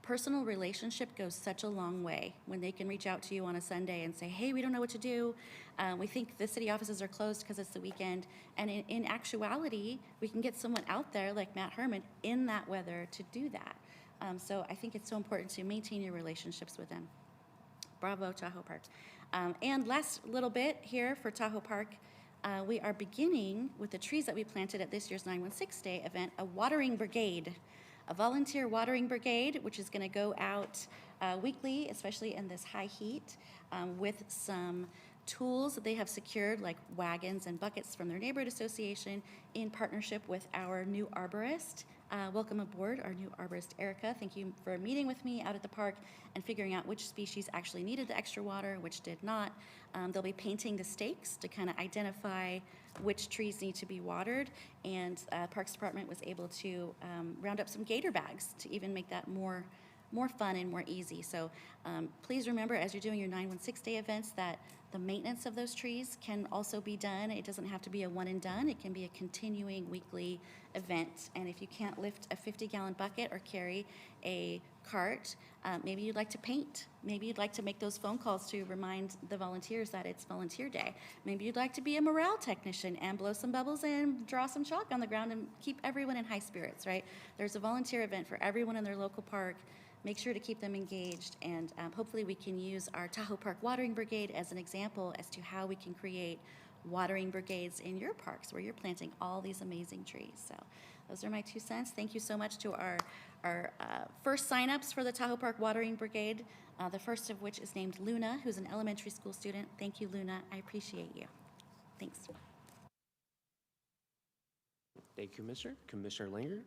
personal relationship goes such a long way when they can reach out to you on a Sunday and say, hey, we don't know what to do. We think the city offices are closed because it's the weekend. And in actuality, we can get someone out there like Matt Herman in that weather to do that. So I think it's so important to maintain your relationships with them. Bravo, Tahoe Park. And last little bit here for Tahoe Park, we are beginning with the trees that we planted at this year's 916 Day event, a watering brigade. a volunteer watering brigade, which is going to go out weekly, especially in this high heat, with some tools that they have secured, like wagons and buckets from their neighborhood association, in partnership with our new arborist. Welcome aboard, our new arborist, Erica. Thank you for meeting with me out at the park and figuring out which species actually needed the extra water, which did not. They'll be painting the stakes to kind of identify which trees need to be watered, and Parks Department was able to round up some gator bags to even make that more fun and more easy. So please remember, as you're doing your 916 Day events, that the maintenance of those trees can also be done. It doesn't have to be a one and done. It can be a continuing weekly event. And if you can't lift a 50-gallon bucket or carry a cart, maybe you'd like to paint. Maybe you'd like to make those phone calls to remind the volunteers that it's volunteer day. Maybe you'd like to be a morale technician and blow some bubbles and draw some chalk on the ground and keep everyone in high spirits, right? There's a volunteer event for everyone in their local park. Make sure to keep them engaged, and hopefully we can use our Tahoe Park Watering Brigade as an example as to how we can create watering brigades in your parks where you're planting all these amazing trees. So those are my 2 cents. Thank you so much to our first signups for the Tahoe Park Watering Brigade, the first of which is named Luna, who's an elementary school student. Thank you, Luna. I appreciate you. Thanks. Thank you, Commissioner. Commissioner Langer?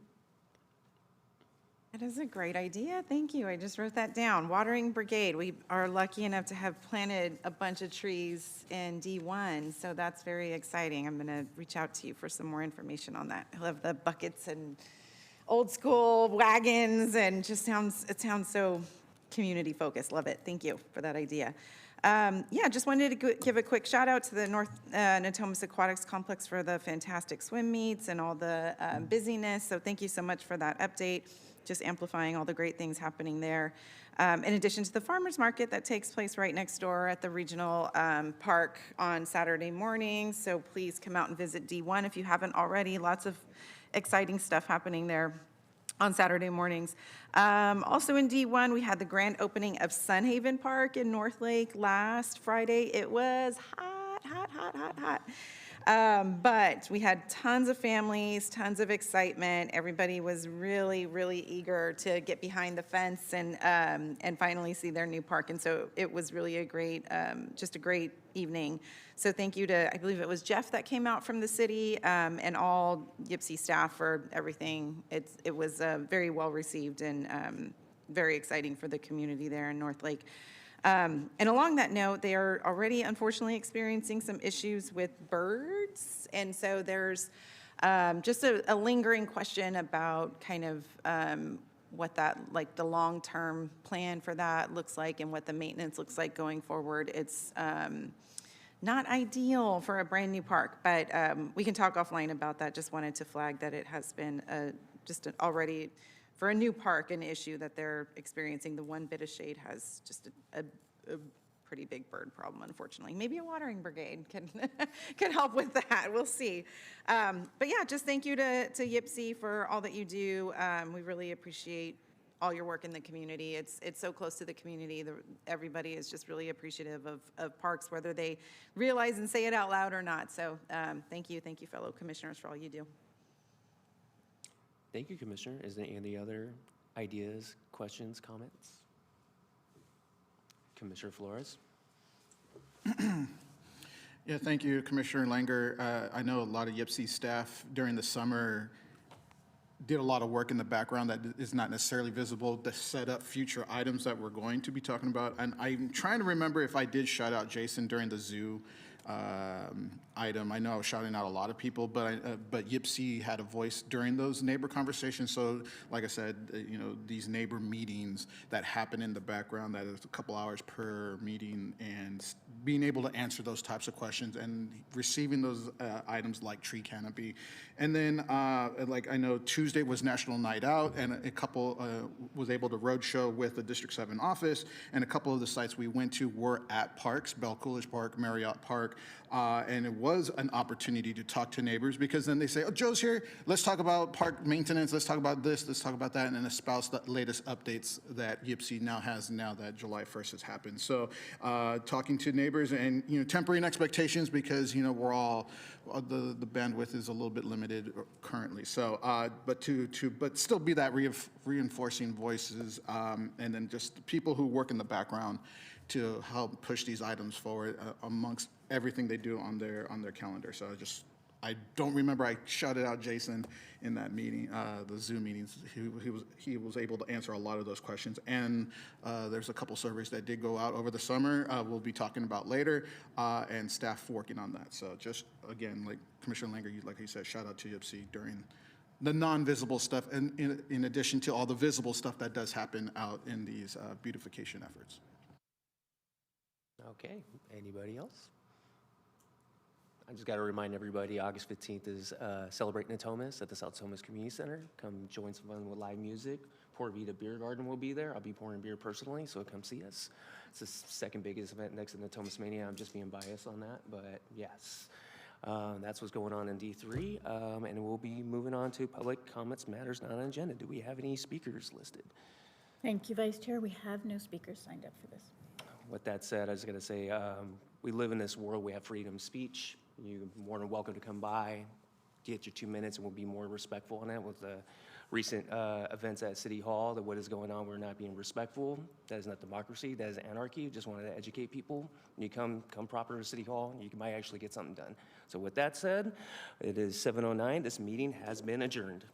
That is a great idea. Thank you. I just wrote that down. Watering Brigade. We are lucky enough to have planted a bunch of trees in D1, so that's very exciting. I'm going to reach out to you for some more information on that. I love the buckets and old school wagons, and it sounds so community focused. Love it. Thank you for that idea. Yeah, just wanted to give a quick shout out to the North Natomas Aquatics Complex for the fantastic swim meets and all the busyness. So thank you so much for that update, just amplifying all the great things happening there. In addition to the farmers market that takes place right next door at the regional park on Saturday mornings. So please come out and visit D1 if you haven't already. Lots of exciting stuff happening there on Saturday mornings. Also in D1, we had the grand opening of Sunhaven Park in North Lake last Friday. It was hot. But we had tons of families, tons of excitement. Everybody was really, really eager to get behind the fence and finally see their new park. And so it was really a great, just a great evening. So thank you to, I believe it was Jeff that came out from the city, and all YPC staff for everything. It was very well received and very exciting for the community there in North Lake. And along that note, they are already unfortunately experiencing some issues with birds. And so there's just a lingering question about kind of what that, like the long-term plan for that looks like and what the maintenance looks like going forward. It's not ideal for a brand new park, but we can talk offline about that. Just wanted to flag that it has been already, for a new park, an issue that they're experiencing. The one bit of shade has just a pretty big bird problem, unfortunately. Maybe a watering brigade can help with that. We'll see. But yeah, just thank you to YPC for all that you do. We really appreciate all your work in the community. It's so close to the community. Everybody is just really appreciative of parks, whether they realize and say it out loud or not. So thank you, fellow commissioners, for all you do. Thank you, Commissioner. Is there any other ideas, questions, comments? Commissioner Flores? Yeah, thank you, Commissioner Langer. I know a lot of YPC staff during the summer did a lot of work in the background that is not necessarily visible to set up future items that we're going to be talking about. And I'm trying to remember if I did shout out Jason during the zoo item. I know I was shouting out a lot of people, but YPC had a voice during those neighbor conversations. So like I said, these neighbor meetings that happen in the background, that is a couple hours per meeting, and being able to answer those types of questions and receiving those items like tree canopy. And then like I know Tuesday was National Night Out, and a couple was able to roadshow with the District 7 office, and a couple of the sites we went to were at parks, Bell Coolidge Park, Marriott Park, and it was an opportunity to talk to neighbors, because then they say, oh, Joe's here, let's talk about park maintenance, let's talk about this, let's talk about that, and then espouse the latest updates that YPC now has, now that July 1st has happened. So talking to neighbors and, tempering expectations, because, we're all, the bandwidth is a little bit limited currently. So, but still be that reinforcing voices, and then just the people who work in the background to help push these items forward amongst everything they do on their calendar. So I don't remember, I shouted out Jason in that meeting, the Zoom meetings. He was able to answer a lot of those questions. And there's a couple surveys that did go out over the summer, we'll be talking about later, and staff working on that. So just, again, like Commissioner Langer, like you said, shout out to YPC during the non-visible stuff, and in addition to all the visible stuff that does happen out in these beautification efforts. Okay, anybody else? I just got to remind everybody, August 15th is Celebrate Natomas at the South Thomas Community Center. Come join some fun with live music. Port Vita Beer Garden will be there. I'll be pouring beer personally, so come see us. It's the second biggest event next to Natomas Mania. I'm just being biased on that, but yes. That's what's going on in D3, and we'll be moving on to public comments, matters not on agenda. Do we have any speakers listed? Thank you, Vice Chair. We have no speakers signed up for this. With that said, I was going to say, we live in this world, we have freedom of speech. You're more than welcome to come by, get your 2 minutes, and we'll be more respectful on that. With the recent events at City Hall, that what is going on, we're not being respectful. That is not democracy, that is anarchy. Just wanted to educate people. When you come proper to City Hall, you might actually get something done. So with that said, it is 7:09. This meeting has been adjourned.